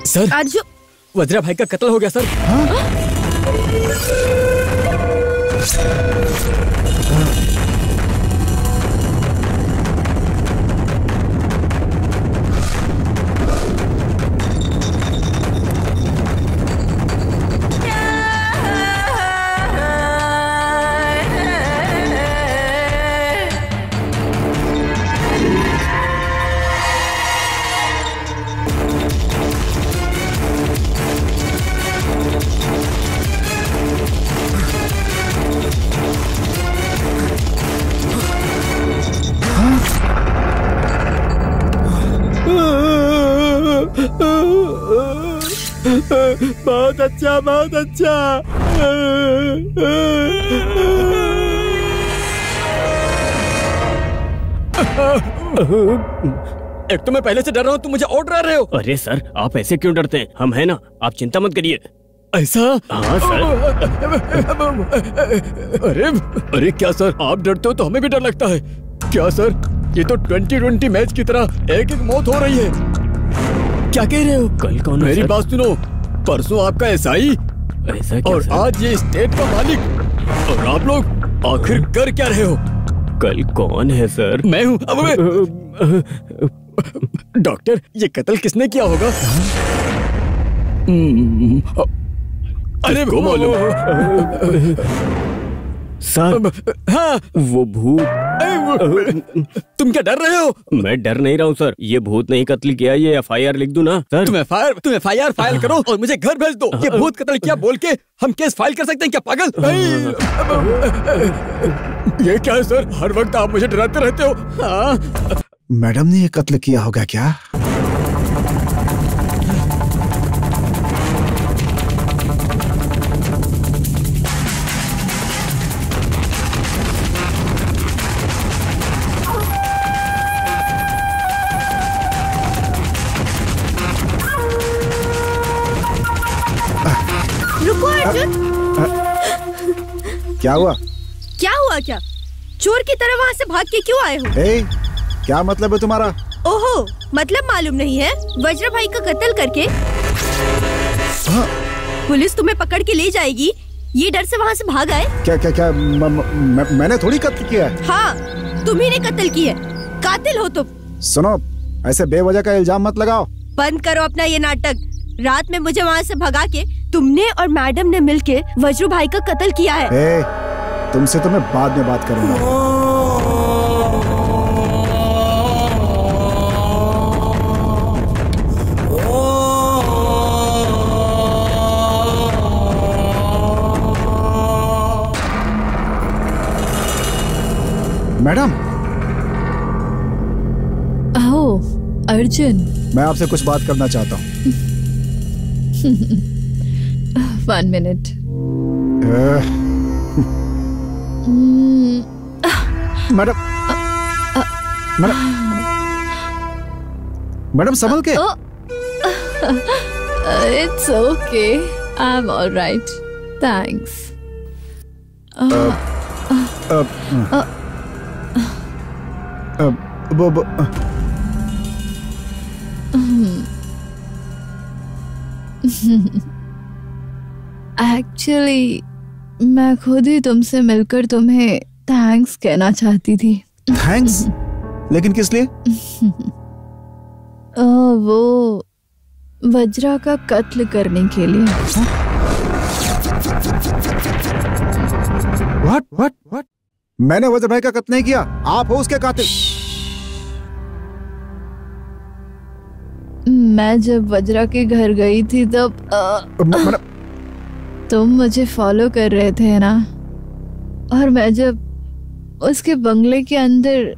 सर, वज्रा भाई का कत्ल हो गया सर। बहुत अच्छा, बहुत अच्छा। एक तो मैं पहले से डर रहा हूँ, तुम मुझे और डरा रहे हो। अरे सर, आप ऐसे क्यों डरते हैं? हम हैं ना, आप चिंता मत करिए। ऐसा? हाँ सर। अरे क्या सर, आप डरते हो तो हमें भी डर लगता है। क्या सर, ये तो 2020 मैच की तरह एक एक मौत हो रही है। क्या कह रहे हो? कल कौन? मेरी बात सुनो, परसों आपका एसआई ऐसा क्या और सर? आज ये स्टेट का मालिक, और आप लोग आखिर कर क्या रहे हो? कल कौन है सर? मैं हूँ। डॉक्टर, ये कत्ल किसने किया होगा? अरे को मालूम? सर, हाँ, वो भूत। तुम क्या डर रहे हो? मैं डर नहीं रहा हूँ सर, ये भूत नहीं कत्ल किया। ये FIR लिख दूं ना सर? तुम FIR फाइल करो और मुझे घर भेज दो। ये भूत कत्ल किया बोल के हम केस फाइल कर सकते हैं क्या, पागल? ये क्या है सर, हर वक्त आप मुझे डराते रहते हो। हाँ? मैडम ने ये कत्ल किया होगा क्या? रुको अर्जुन। क्या हुआ? क्या हुआ क्या? चोर की तरह वहाँ से भाग के क्यों आए हो? क्या मतलब है तुम्हारा? ओहो, मतलब मालूम नहीं है? वज्र भाई का कत्ल करके पुलिस तुम्हें पकड़ के ले जाएगी, ये डर से वहाँ से भाग आए? क्या मैंने थोड़ी कत्ल किया है। हाँ, तुम्ही ने कत्ल किया है, कातिल हो तुम। सुनो, ऐसे बेवजह का इल्जाम मत लगाओ। बंद करो अपना ये नाटक। रात में मुझे वहाँ से भगा के तुमने और मैडम ने मिलके वज्रू भाई का कत्ल किया है। तुमसे तो मैं बाद में बात करूंगा। मैडम। आओ अर्जुन, मैं आपसे कुछ बात करना चाहता हूँ। 1 मिनट। मैडम, मैडम संभल के। It's okay, I am alright, thanks. Actually मैं खुद ही तुमसे मिलकर तुम्हें थैंक्स कहना चाहती थी। थैंक्स? लेकिन किस लिए? वो वज्रा का कत्ल करने के लिए। What? मैंने वज्र भाई का कत्ल नहीं किया, आप हो उसके कातिल। मैं जब वज्रा के घर गई थी तब तुम मुझे फॉलो कर रहे थे ना, और मैं जब उसके बंगले के अंदर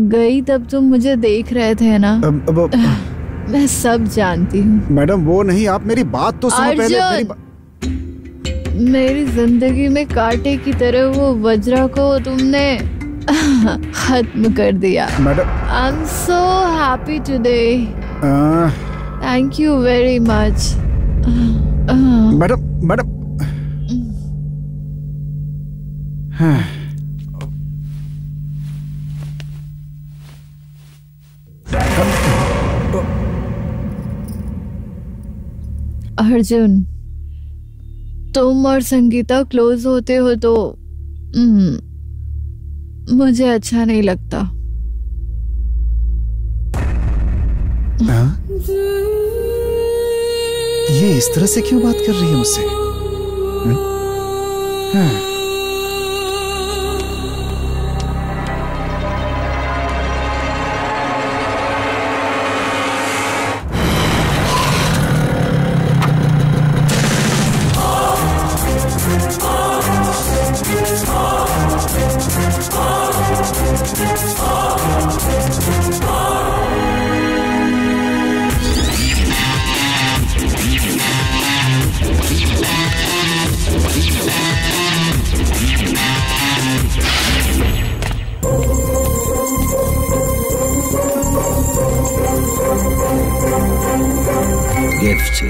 गई तब तुम मुझे देख रहे थे ना। मैं सब जानती हूँ। मैडम वो नहीं, आप मेरी बात तो सुनो पहले। मेरी जिंदगी में कांटे की तरह वो वज्रा को तुमने खत्म कर दिया। Madam, I am so happy today. Thank you very much. Madam Arjun, तुम और संगीता क्लोज होते हो तो मुझे अच्छा नहीं लगता। ये इस तरह से क्यों बात कर रही है मुझसे? गिफ्ट।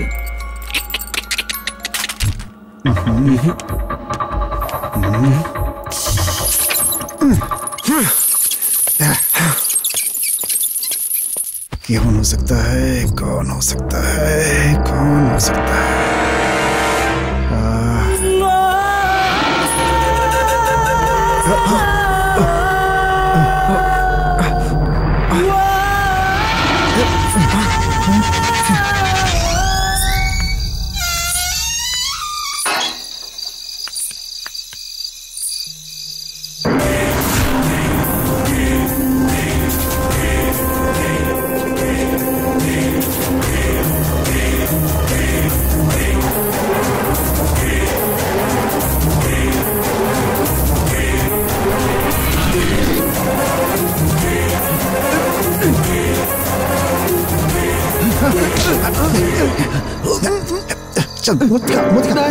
कौन हो सकता है, कौन हो सकता है, कौन हो सकता है?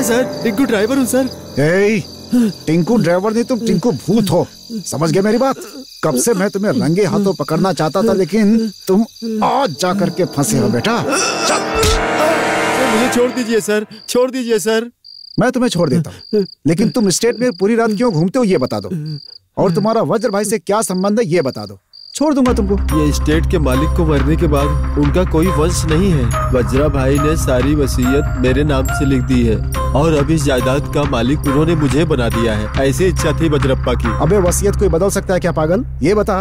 सर, टिंकू ड्राइवर हूँ सर। टिंकू ड्राइवर नहीं, तुम टिंकू भूत हो। समझ गए मेरी बात? कब से मैं तुम्हें रंगे हाथों पकड़ना चाहता था, लेकिन तुम आज जा करके फंसे हो बेटा। मुझे छोड़ दीजिए सर, छोड़ दीजिए सर। मैं तुम्हें छोड़ देता हूँ, लेकिन तुम स्टेट में पूरी रात क्यों घूमते हो ये बता दो, और तुम्हारा वज्र भाई से क्या संबंध है ये बता दो। छोड़ दूंगा तुमको। ये स्टेट के मालिक को मरने के बाद उनका कोई वंश नहीं है। वज्रा भाई ने सारी वसीयत मेरे नाम से लिख दी है और अब इस जायदाद का मालिक उन्होंने मुझे बना दिया है। ऐसी इच्छा थी वज्रप्पा की। अबे वसीयत कोई बदल सकता है क्या पागल? ये बता,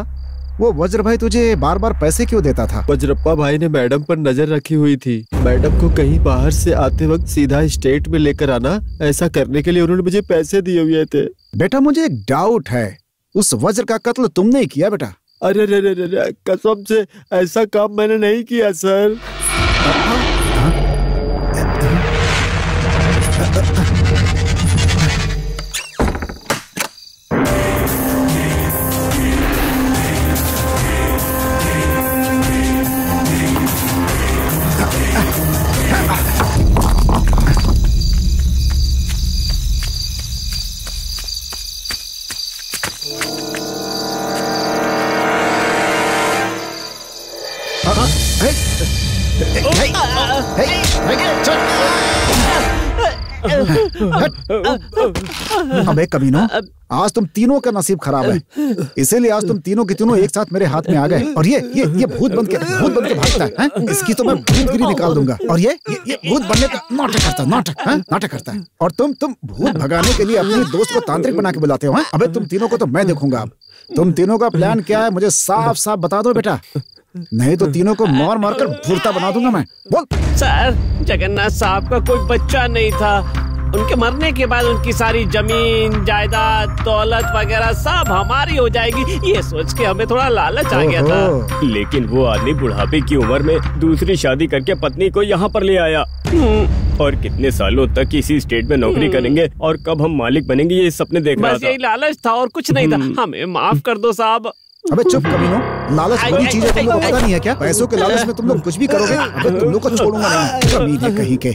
वो वज्र भाई तुझे बार बार पैसे क्यों देता था? वज्रप्पा भाई ने मैडम पर नजर रखी हुई थी। मैडम को कहीं बाहर से आते वक्त सीधा स्टेट में लेकर आना, ऐसा करने के लिए उन्होंने मुझे पैसे दिए हुए थे। बेटा मुझे एक डाउट है, उस वज्र का कत्ल तुमने ही किया बेटा? अरे रे रे रे, कसम से ऐसा काम मैंने नहीं किया सर। अबे कमीनो, आज तुम तीनों का नसीब खराब है, इसीलिए आज तुम तीनों के तीनों एक साथ मेरे हाथ में आ गए। और ये भूत बन के भागता है? इसकी तो मैं भूतगिरी निकाल दूंगा। और ये भूत बनने का नाटक करता है। और तुम भूत भगाने के लिए अपने दोस्त को तांत्रिक बना के बुलाते हो। अबे तुम तीनों को तो मैं देखूंगा। अब तुम तीनों का प्लान क्या है मुझे साफ साफ बता दो बेटा, नहीं तो तीनों को मार मार कर भूरता बना दूंगा मैं। बोल। सर, जगन्नाथ साहब का कोई बच्चा नहीं था। उनके मरने के बाद उनकी सारी जमीन जायदाद दौलत वगैरह सब हमारी हो जाएगी, ये सोच के हमें थोड़ा लालच आ गया था। लेकिन वो आदमी बुढ़ापे की उम्र में दूसरी शादी करके पत्नी को यहाँ पर ले आया। और कितने सालों तक इसी स्टेट में नौकरी करेंगे और कब हम मालिक बनेंगे ये सपने देख रहा था। बस यही लालच था और कुछ नहीं था। हमें माफ कर दो साहब। अबे चुप कमीनो, लालच बुरी चीज है, तुम लोग को पता नहीं है क्या? पैसों के लालच में तुम लोग कुछ भी करोगे। अबे तुम लोग को छोड़ूंगा नहीं, कमीने कहीं के।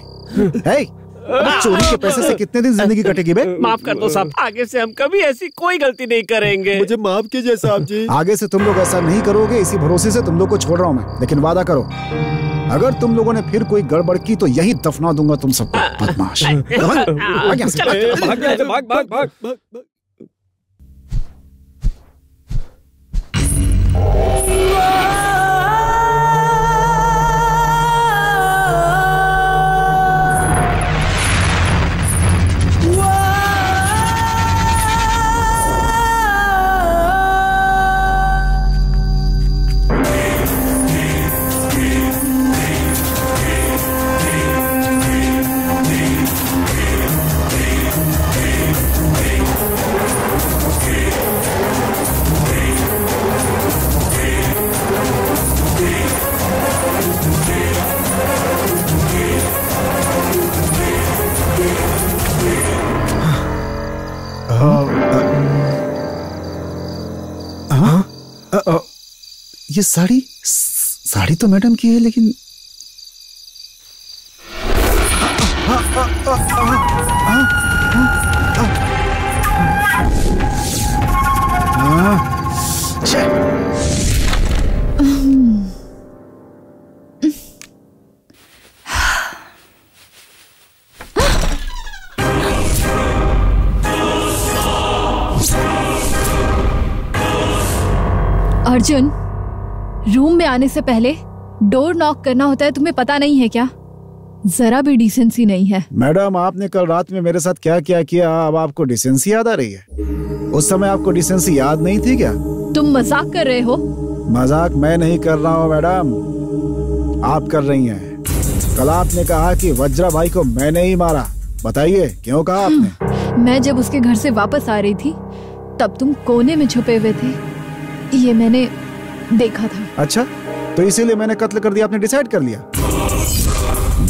चोरी के पैसे से कितने दिन जिंदगी कटेगी बे? माफ कर दो साहब, आगे से हम कभी ऐसी कोई गलती नहीं करेंगे। मुझे माफ कीजिए साहब जी। आगे से तुम लोग ऐसा नहीं करोगे, इसी भरोसे से तुम लोग को छोड़ रहा हूँ मैं। लेकिन वादा करो, अगर तुम लोगों ने फिर कोई गड़बड़ की तो यही दफना दूंगा तुम सबको। बदमाश। भाग। ये साड़ी तो मैडम की है, लेकिन अर्जुन, रूम में आने से पहले डोर नॉक करना होता है, तुम्हें पता नहीं है क्या? जरा भी डिसेंसी नहीं है। मैडम, आपने कल रात में मेरे साथ क्या क्या किया, अब आपको डिसेंसी याद आ रही है? उस समय आपको डिसेंसी याद नहीं थी क्या? तुम मजाक कर रहे हो? मजाक मैं नहीं कर रहा हूँ मैडम, आप कर रही हैं। कल आपने कहा कि वज्रा भाई को मैंने ही मारा, बताइए क्यों कहा आपने? मैं जब उसके घर से वापस आ रही थी तब तुम कोने में छुपे हुए थे, ये मैंने देखा था। अच्छा, तो इसीलिए मैंने कत्ल कर दिया, आपने डिसाइड कर लिया?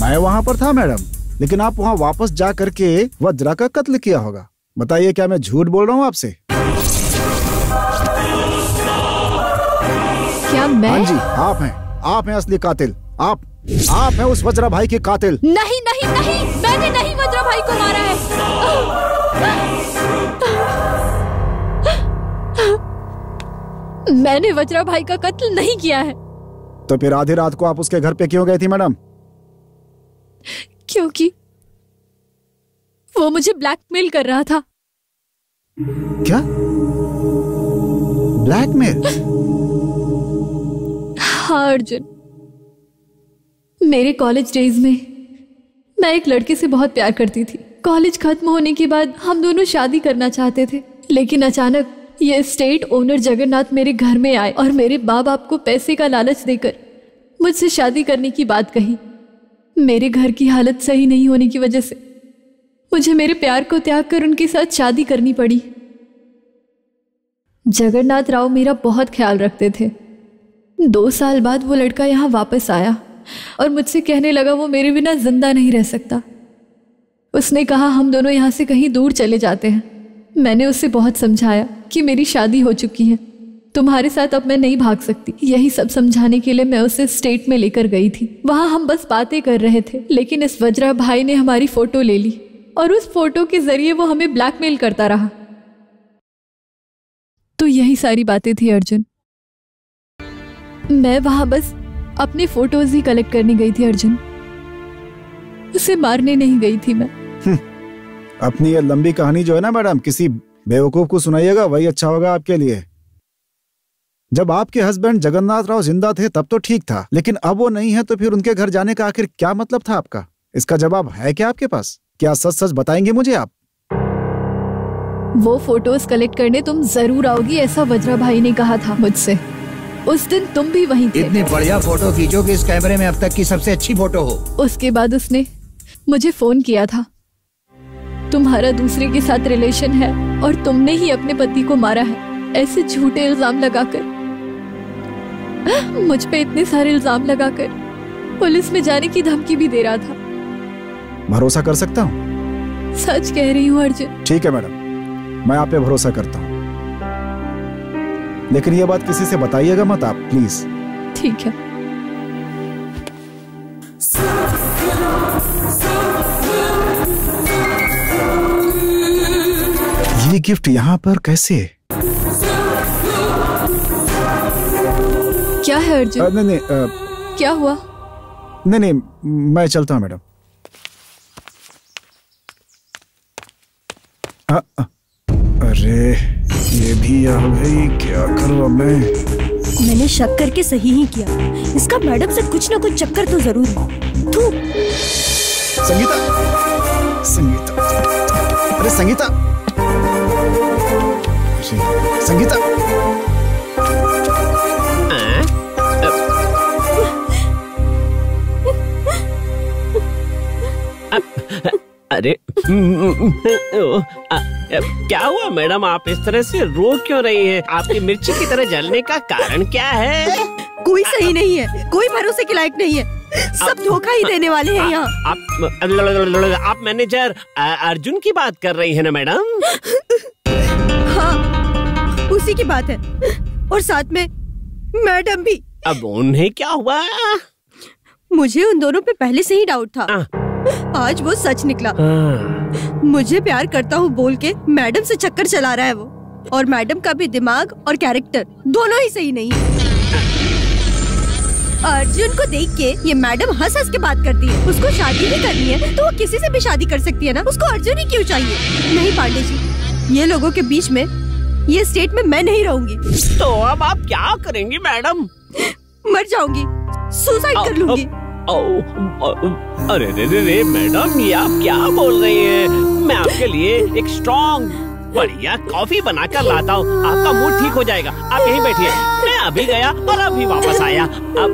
मैं वहाँ पर था मैडम, लेकिन आप वहाँ वापस जा करके वज्रा का कत्ल किया होगा। बताइए क्या मैं झूठ बोल रहा हूँ आपसे? क्या मैं? हाँ जी, आप हैं असली कातिल। आप हैं उस वज्रा भाई के कातिल। नहीं नहीं नहीं, मैंने नहीं वज्रा भाई को मारा है। मैंने वज्रा भाई का कत्ल नहीं किया है। तो फिर आधी रात को आप उसके घर पे क्यों गई थी मैडम? क्योंकि वो मुझे ब्लैकमेल कर रहा था। क्या? ब्लैकमेल? हाँ अर्जुन, मेरे कॉलेज डेज में मैं एक लड़के से बहुत प्यार करती थी। कॉलेज खत्म होने के बाद हम दोनों शादी करना चाहते थे, लेकिन अचानक ये स्टेट ओनर जगन्नाथ मेरे घर में आए और मेरे माँ बाप को पैसे का लालच देकर मुझसे शादी करने की बात कही। मेरे घर की हालत सही नहीं होने की वजह से मुझे मेरे प्यार को त्याग कर उनके साथ शादी करनी पड़ी। जगन्नाथ राव मेरा बहुत ख्याल रखते थे। 2 साल बाद वो लड़का यहाँ वापस आया और मुझसे कहने लगा वो मेरे बिना जिंदा नहीं रह सकता। उसने कहा हम दोनों यहाँ से कहीं दूर चले जाते हैं। मैंने उससे बहुत समझाया कि मेरी शादी हो चुकी है, तुम्हारे साथ अब मैं नहीं भाग सकती। यही सब समझाने के लिए मैं उसे स्टेट में लेकर गई थी। वहाँ हम बस बातें कर रहे थे, लेकिन इस वज्रा भाई ने हमारी फोटो ले ली और उस फोटो के जरिए वो हमें ब्लैकमेल करता रहा। तो यही सारी बातें थी अर्जुन। मैं वहां बस अपने फोटोज ही कलेक्ट करने गई थी अर्जुन, उसे मारने नहीं गई थी मैं। अपनी ये लंबी कहानी जो है ना मैडम, किसी बेवकूफ को सुनाइएगा, वही अच्छा होगा आपके लिए। जब आपके हस्बैंड जगन्नाथ राव जिंदा थे तब तो ठीक था, लेकिन अब वो नहीं है, तो फिर उनके घर जाने का आखिर क्या मतलब था आपका? इसका जवाब है क्या आपके पास? क्या सच सच बताएंगे मुझे आप? वो फोटोज कलेक्ट करने तुम जरूर आओगी, ऐसा वज्रा भाई ने कहा था मुझसे। उस दिन तुम भी वहीं थे। इतनी बढ़िया फोटो खींचो कि इस कैमरे में अब तक की सबसे अच्छी फोटो हो। उसके बाद उसने मुझे फोन किया था, तुम्हारा दूसरे के साथ रिलेशन है और तुमने ही अपने पति को मारा है, ऐसे झूठे इल्जाम लगाकर, मुझ पे इतने सारे इल्जाम लगाकर पुलिस में जाने की धमकी भी दे रहा था। भरोसा कर सकता हूँ? सच कह रही हूँ अर्जुन। ठीक है मैडम, मैं आप पे भरोसा करता हूँ, लेकिन ये बात किसी से बताइएगा मत आप, प्लीज। ठीक है। ये गिफ्ट यहाँ पर कैसे? क्या है अर्जुन? नहीं, क्या हुआ? नहीं, मैं चलता हूँ मैडम। अरे ये भी आ गई, क्या करूँ मैं? मैंने शक करके सही ही किया, इसका मैडम से कुछ ना कुछ चक्कर तो जरूर है। संगीता, अरे संगीता, संगीता, अरे क्या हुआ मैडम, आप इस तरह से रो क्यों रही हैं? आपकी मिर्ची की तरह जलने का कारण क्या है? कोई सही नहीं है, कोई भरोसे के लायक नहीं है, सब धोखा ही देने वाले हैं यहाँ। आप मैनेजर अर्जुन की बात कर रही है ना मैडम? हाँ, उसी की बात है, और साथ में मैडम भी। अब उन्हें क्या हुआ? मुझे उन दोनों पे पहले से ही डाउट था, आज वो सच निकला। मुझे प्यार करता हूँ बोल के मैडम से चक्कर चला रहा है वो, और मैडम का भी दिमाग और कैरेक्टर दोनों ही सही नहीं है। अर्जुन को देख के ये मैडम हंस हंस के बात करती है। उसको शादी भी करनी है तो वो किसी से भी शादी कर सकती है ना, उसको अर्जुन ही क्यों चाहिए? नहीं पांडे जी, ये लोगों के बीच में ये स्टेट में मैं नहीं रहूंगी। तो अब आप क्या करेंगी मैडम? मर जाऊंगी, सुसाइड कर लूंगी। अरे रे मैडम, ये आप क्या बोल रही हैं? मैं आपके लिए एक स्ट्रॉन्ग बढ़िया कॉफी बनाकर लाता हूँ, आपका मूड ठीक हो जाएगा। आप यहीं बैठिए, मैं अभी गया और अभी वापस आया। अब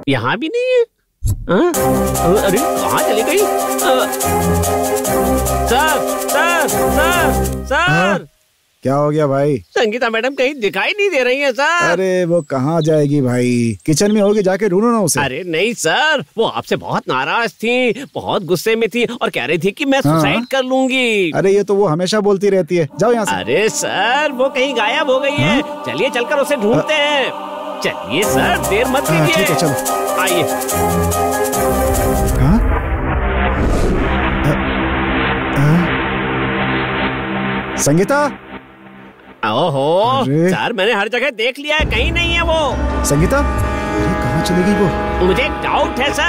यहाँ भी नहीं है। अरे कहाँ चली गई? सर सर सर सर, क्या हो गया भाई? संगीता मैडम कहीं दिखाई नहीं दे रही है सर। अरे वो कहाँ जाएगी भाई, किचन में होगी, जाके ढूंढो ना उसे। अरे नहीं सर, वो आपसे बहुत नाराज थी, बहुत गुस्से में थी और कह रही थी कि मैं सुसाइड कर लूंगी। अरे ये तो वो हमेशा बोलती रहती है, जाओ यहाँ से। अरे सर वो कहीं गायब हो गई है, चलिए चलकर उसे ढूंढते हैं। चलिए सर, देर मत कीजिए। ठीक है, चलो आइए। संगीता। ओहो सर, मैंने हर जगह देख लिया है, कहीं नहीं है वो। संगीता, अरे कहाँ चली गई वो? मुझे एक डाउट है सर।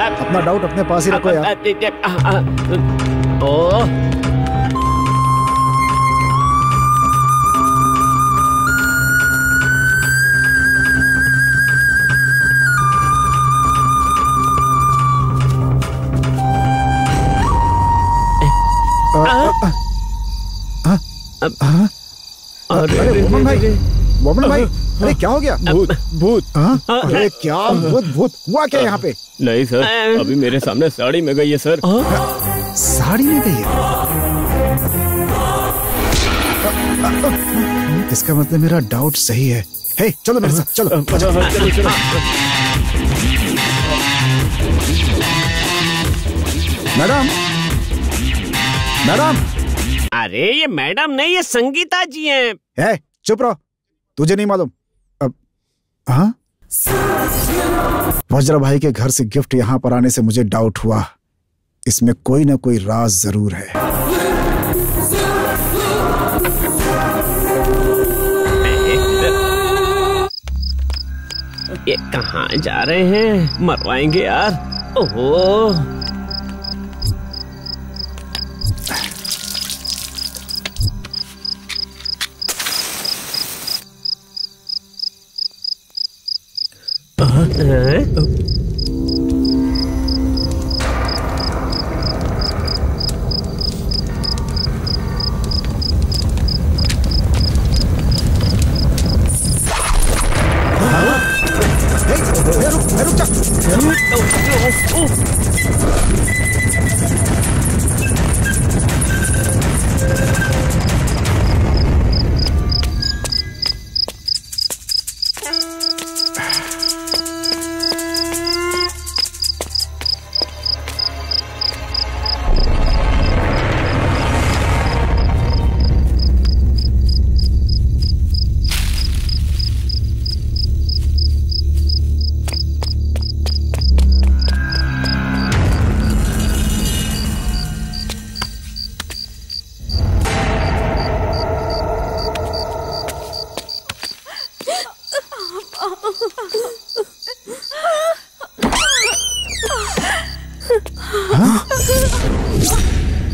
अपना डाउट अपने पास ही रखो यार। अरे वोमन भाई, अरे क्या हो गया? भूत भूत। अरे क्या भूत हुआ क्या यहाँ पे? नहीं सर, अभी मेरे सामने साड़ी में गई है सर। साड़ी में गई है? इसका मतलब मेरा डाउट सही है। हे चलो मेरे साथ, चलो चलो। Madam madam. अरे ये मैडम नहीं, ये संगीता जी हैं। है, चुप रहो, तुझे नहीं मालूम। अब हाँ, वज्रा भाई के घर से गिफ्ट यहाँ पर आने से मुझे डाउट हुआ, इसमें कोई ना कोई राज जरूर है। ये कहाँ जा रहे हैं? मरवाएंगे यार। ओहो,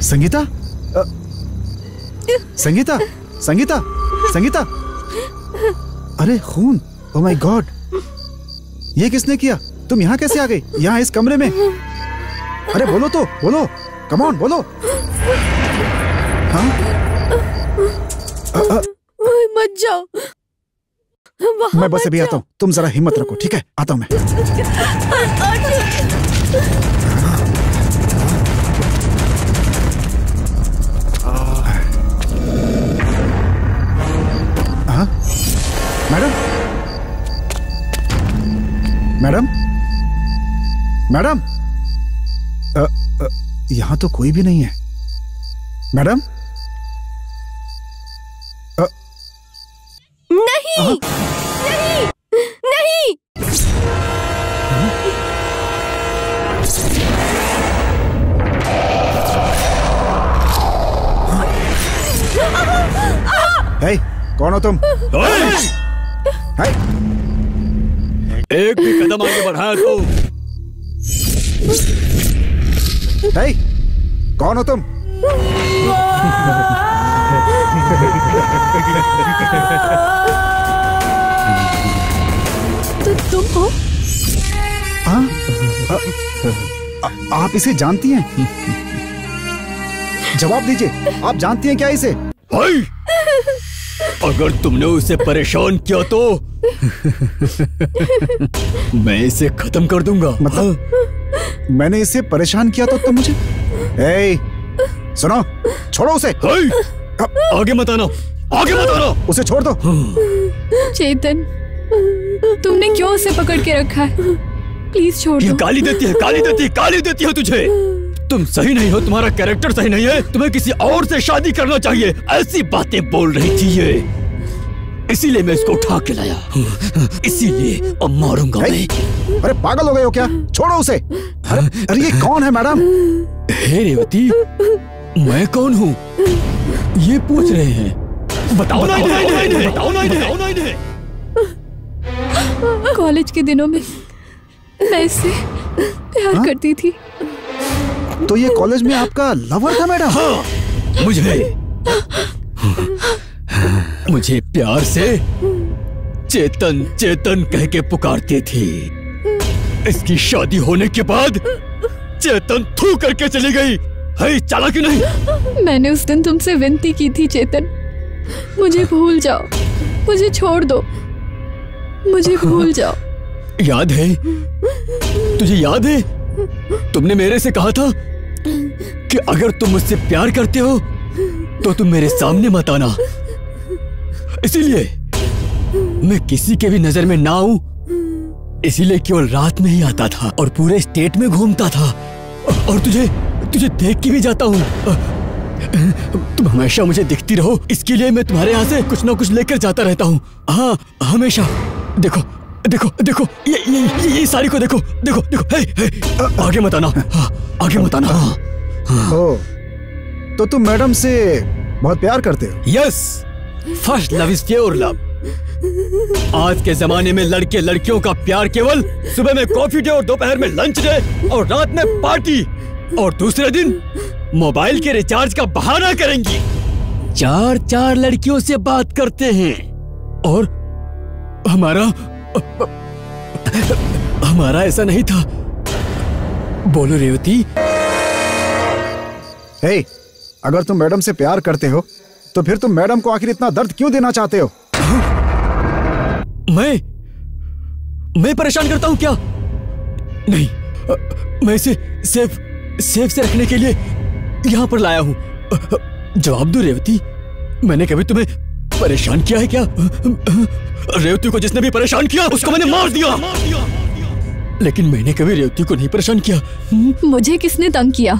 संगीता, संगीता, संगीता, संगीता, अरे खून, ओह माय गॉड, ये किसने किया? तुम यहाँ कैसे आ गई? यहाँ इस कमरे में? अरे बोलो तो, बोलो, कम ऑन बोलो। हाँ? मत जाओ, मैं बस अभी आता हूँ, तुम जरा हिम्मत रखो, ठीक है? आता हूँ मैं। मैडम, मैडम, मैडम, यहाँ तो कोई भी नहीं है। मैडम? नहीं, नहीं, नहीं। हे, कौन हो तुम? एक भी कदम आगे बढ़ाया तो। हे, कौन हो तुम? तो तुम हो? हाँ? आप इसे जानती हैं? जवाब दीजिए, आप जानती हैं क्या इसे? भाई, अगर तुमने उसे परेशान किया तो मैं इसे खत्म कर दूंगा। मतलब मैंने इसे परेशान किया तो तुम मुझे? ए, सुनो, छोड़ो उसे। आगे मत आना, आगे मत आना। उसे छोड़ दो। चेतन, तुमने क्यों उसे पकड़ के रखा है? प्लीज छोड़ दो। गाली देती है, गाली देती है, गाली देती है तुझे। तुम सही नहीं हो, तुम्हारा कैरेक्टर सही नहीं है, तुम्हें किसी और से शादी करना चाहिए, ऐसी बातें बोल रही थी ये। इसीलिए मैं इसको उठा के लाया, इसीलिए अब मारूंगा मैं। अरे पागल हो गए हो क्या? छोड़ो उसे। अरे ये कौन है मैडम? हे रेवती, मैं कौन हूँ ये पूछ रहे हैं? बताओ ना इन्हें, बताओ ना इन्हें। कॉलेज के दिनों में मैं इससे प्यार करती थी। तो ये कॉलेज में आपका लवर था मैडम? हाँ, मुझे प्यार से चेतन चेतन कह के पुकारती थी। इसकी शादी होने के बाद चेतन थू करके चली गई। है चालाकी नहीं? मैंने उस दिन तुमसे विनती की थी चेतन, मुझे भूल जाओ, मुझे छोड़ दो, मुझे भूल जाओ। याद है? तुझे याद है? तुमने मेरे से कहा था कि अगर तुम मुझसे प्यार करते हो तो तुम मेरे सामने मत आना। इसीलिए मैं किसी के भी नजर में ना आऊं, इसीलिए केवल रात में ही आता था और पूरे स्टेट में घूमता था और तुझे देख के भी जाता हूं। तुम हमेशा मुझे दिखती रहो, इसके लिए मैं तुम्हारे यहाँ से कुछ ना कुछ लेकर जाता रहता हूँ। हाँ, हमेशा। देखो देखो देखो, ये साड़ी को देखो, देखो देखो। हे, आगे मत आना, आगे मत आना। ओ, तो तुम मैडम से बहुत प्यार करते हो? Yes, first love is pure love. आज के जमाने में लड़के लड़कियों का प्यार केवल सुबह में कॉफी डे और दोपहर में लंच डे और रात में पार्टी और दूसरे दिन मोबाइल के रिचार्ज का बहाना करेंगी। 4 लड़कियों से बात करते हैं और हमारा ऐसा नहीं था। बोलो रेवती। हे, अगर तुम मैडम से प्यार करते हो तो फिर तुम मैडम को आखिर इतना दर्द क्यों देना चाहते हो? मैं परेशान करता हूं क्या? नहीं, मैं इसे सेफ से रखने के लिए यहां पर लाया हूं। जवाब दो रेवती, मैंने कभी तुम्हें परेशान किया है क्या? रेवती को जिसने भी परेशान किया उसको मैंने मार दिया। लेकिन मैंने कभी रेवती को नहीं परेशान किया। मुझे किसने तंग किया?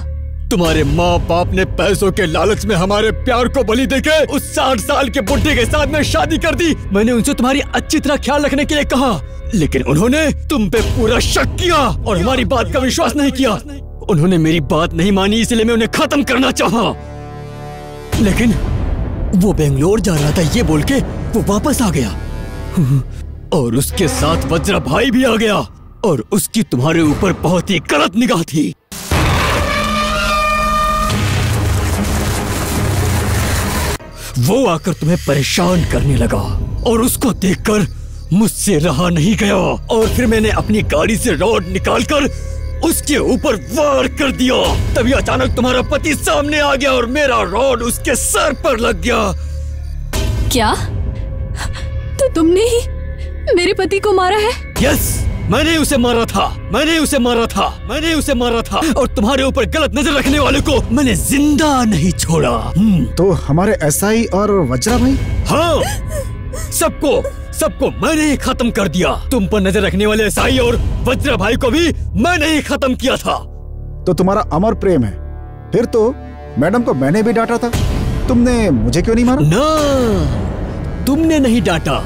तुम्हारे माँ बाप ने पैसों के लालच में हमारे प्यार को बलि देके उस 60 साल के बुढ़े के साथ में शादी कर दी। मैंने उनसे तुम्हारी अच्छी तरह ख्याल रखने के लिए कहा, लेकिन उन्होंने तुम पे पूरा शक किया और हमारी बात का विश्वास नहीं किया। उन्होंने मेरी बात नहीं मानी, इसलिए मैं उन्हें खत्म करना चाहा। लेकिन वो बेंगलोर जा रहा था ये बोल के वो वापस आ गया और उसके साथ वज्रा भाई भी आ गया और उसकी तुम्हारे ऊपर बहुत ही गलत निगाह थी। वो आकर तुम्हें परेशान करने लगा और उसको देखकर मुझसे रहा नहीं गया और फिर मैंने अपनी गाड़ी से रॉड निकालकर उसके ऊपर वार कर दिया। तभी अचानक तुम्हारा पति सामने आ गया और मेरा रॉड उसके सर पर लग गया। क्या? तो तुमने ही मेरे पति को मारा है? यस, मैंने उसे मारा था, मैंने उसे मारा था, मैंने उसे मारा था और तुम्हारे ऊपर गलत नजर रखने वाले को मैंने जिंदा नहीं छोड़ा। तो हमारे एसआई और वज्रा भाई? हाँ, सबको सबको मैंने ही खत्म कर दिया। तुम पर नजर रखने वाले साई और वज्र भाई को भी मैंने ही खत्म किया था। तो तुम्हारा अमर प्रेम है। फिर तो मैडम को मैंने भी डांटा था, तुमने मुझे क्यों नहीं मारा? ना, तुमने नहीं डांटा,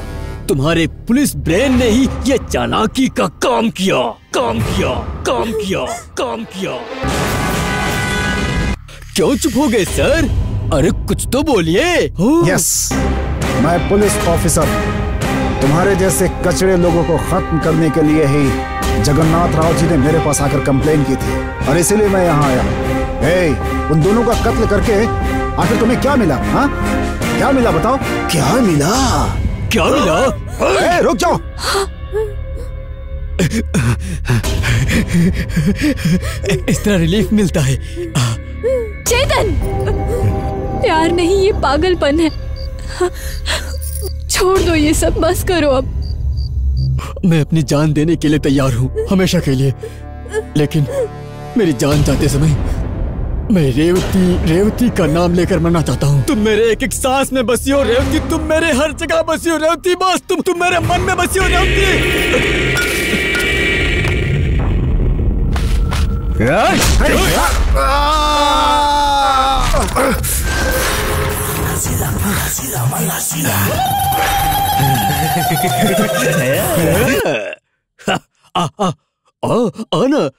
तुम्हारे पुलिस ब्रेन ने ही ये चालाकी का काम किया। क्यों चुप हो गए सर? अरे कुछ तो बोलिए। यस, मैं पुलिस ऑफिसर तुम्हारे जैसे कचड़े लोगों को खत्म करने के लिए ही जगन्नाथ राव जी ने मेरे पास आकर कंप्लेन की थी और इसीलिए मैं यहाँ आया। उन दोनों का कत्ल करके आखिर तुम्हें क्या मिला? हाँ, क्या मिला बताओ? क्या मिला? रुक जाओ। इस तरह रिलीफ मिलता है। चेतन, प्यार नहीं, ये पागलपन है। छोड़ दो ये सब, बस करो अब। मैं अपनी जान देने के लिए तैयार हूँ, हमेशा के लिए। लेकिन मेरी जान जाते समय मैं रेवती का नाम लेकर मरना चाहता हूँ। तुम मेरे एक एक सांस में बसी हो रेवती, तुम मेरे हर जगह बसी हो रेवती, बस तुम मेरे मन में बसी हो रेवती। आना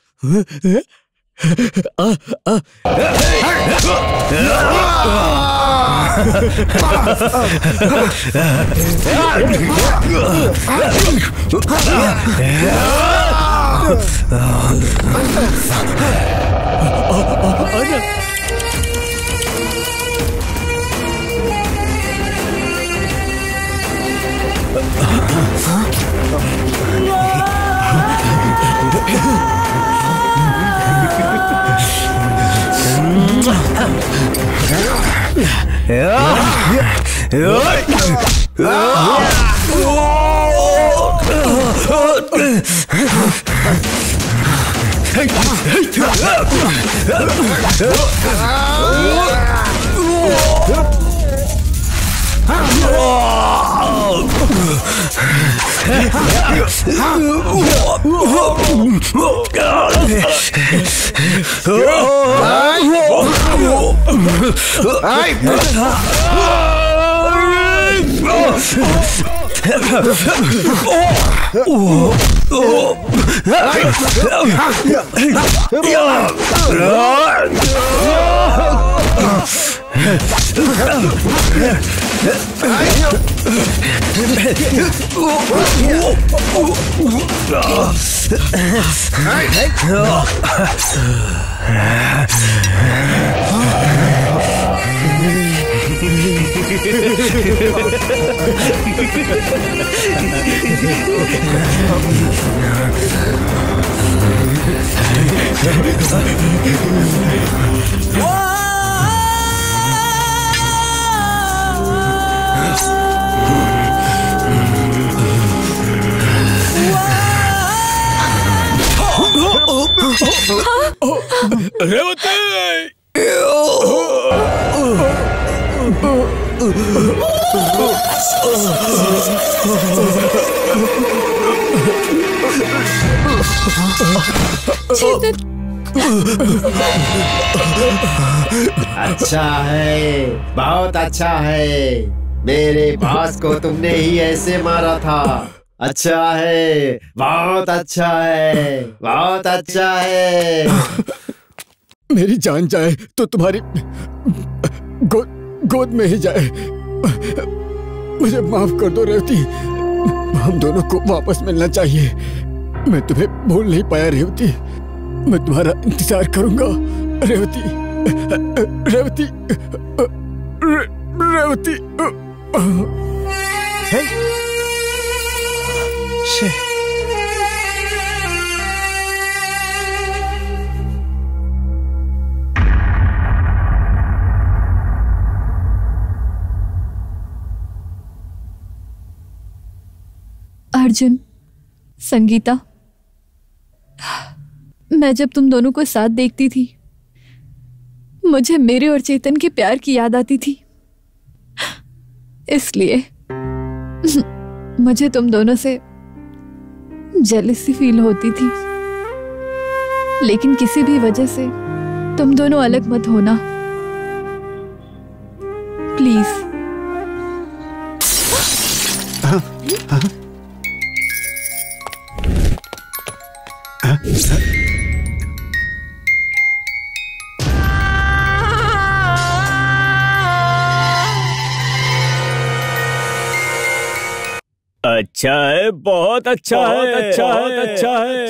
अच्छा है, बहुत अच्छा है। मेरे बॉस को तुमने ही ऐसे मारा था। अच्छा है, बहुत अच्छा है, बहुत अच्छा है। मेरी जान जाए तो तुम्हारी गोद में ही जाए। मुझे माफ कर दो रेवती, हम दोनों को वापस मिलना चाहिए। मैं तुम्हें भूल नहीं पाया रेवती, मैं तुम्हारा इंतजार करूंगा रेवती, रेवती, रेवती। अर्जुन, संगीता, मैं जब तुम दोनों को साथ देखती थी मुझे मेरे और चेतन के प्यार की याद आती थी। इसलिए मुझे तुम दोनों से जेलसी फील होती थी, लेकिन किसी भी वजह से तुम दोनों अलग मत होना प्लीज। अच्छा है, बहुत अच्छा है, अच्छा है, अच्छा है।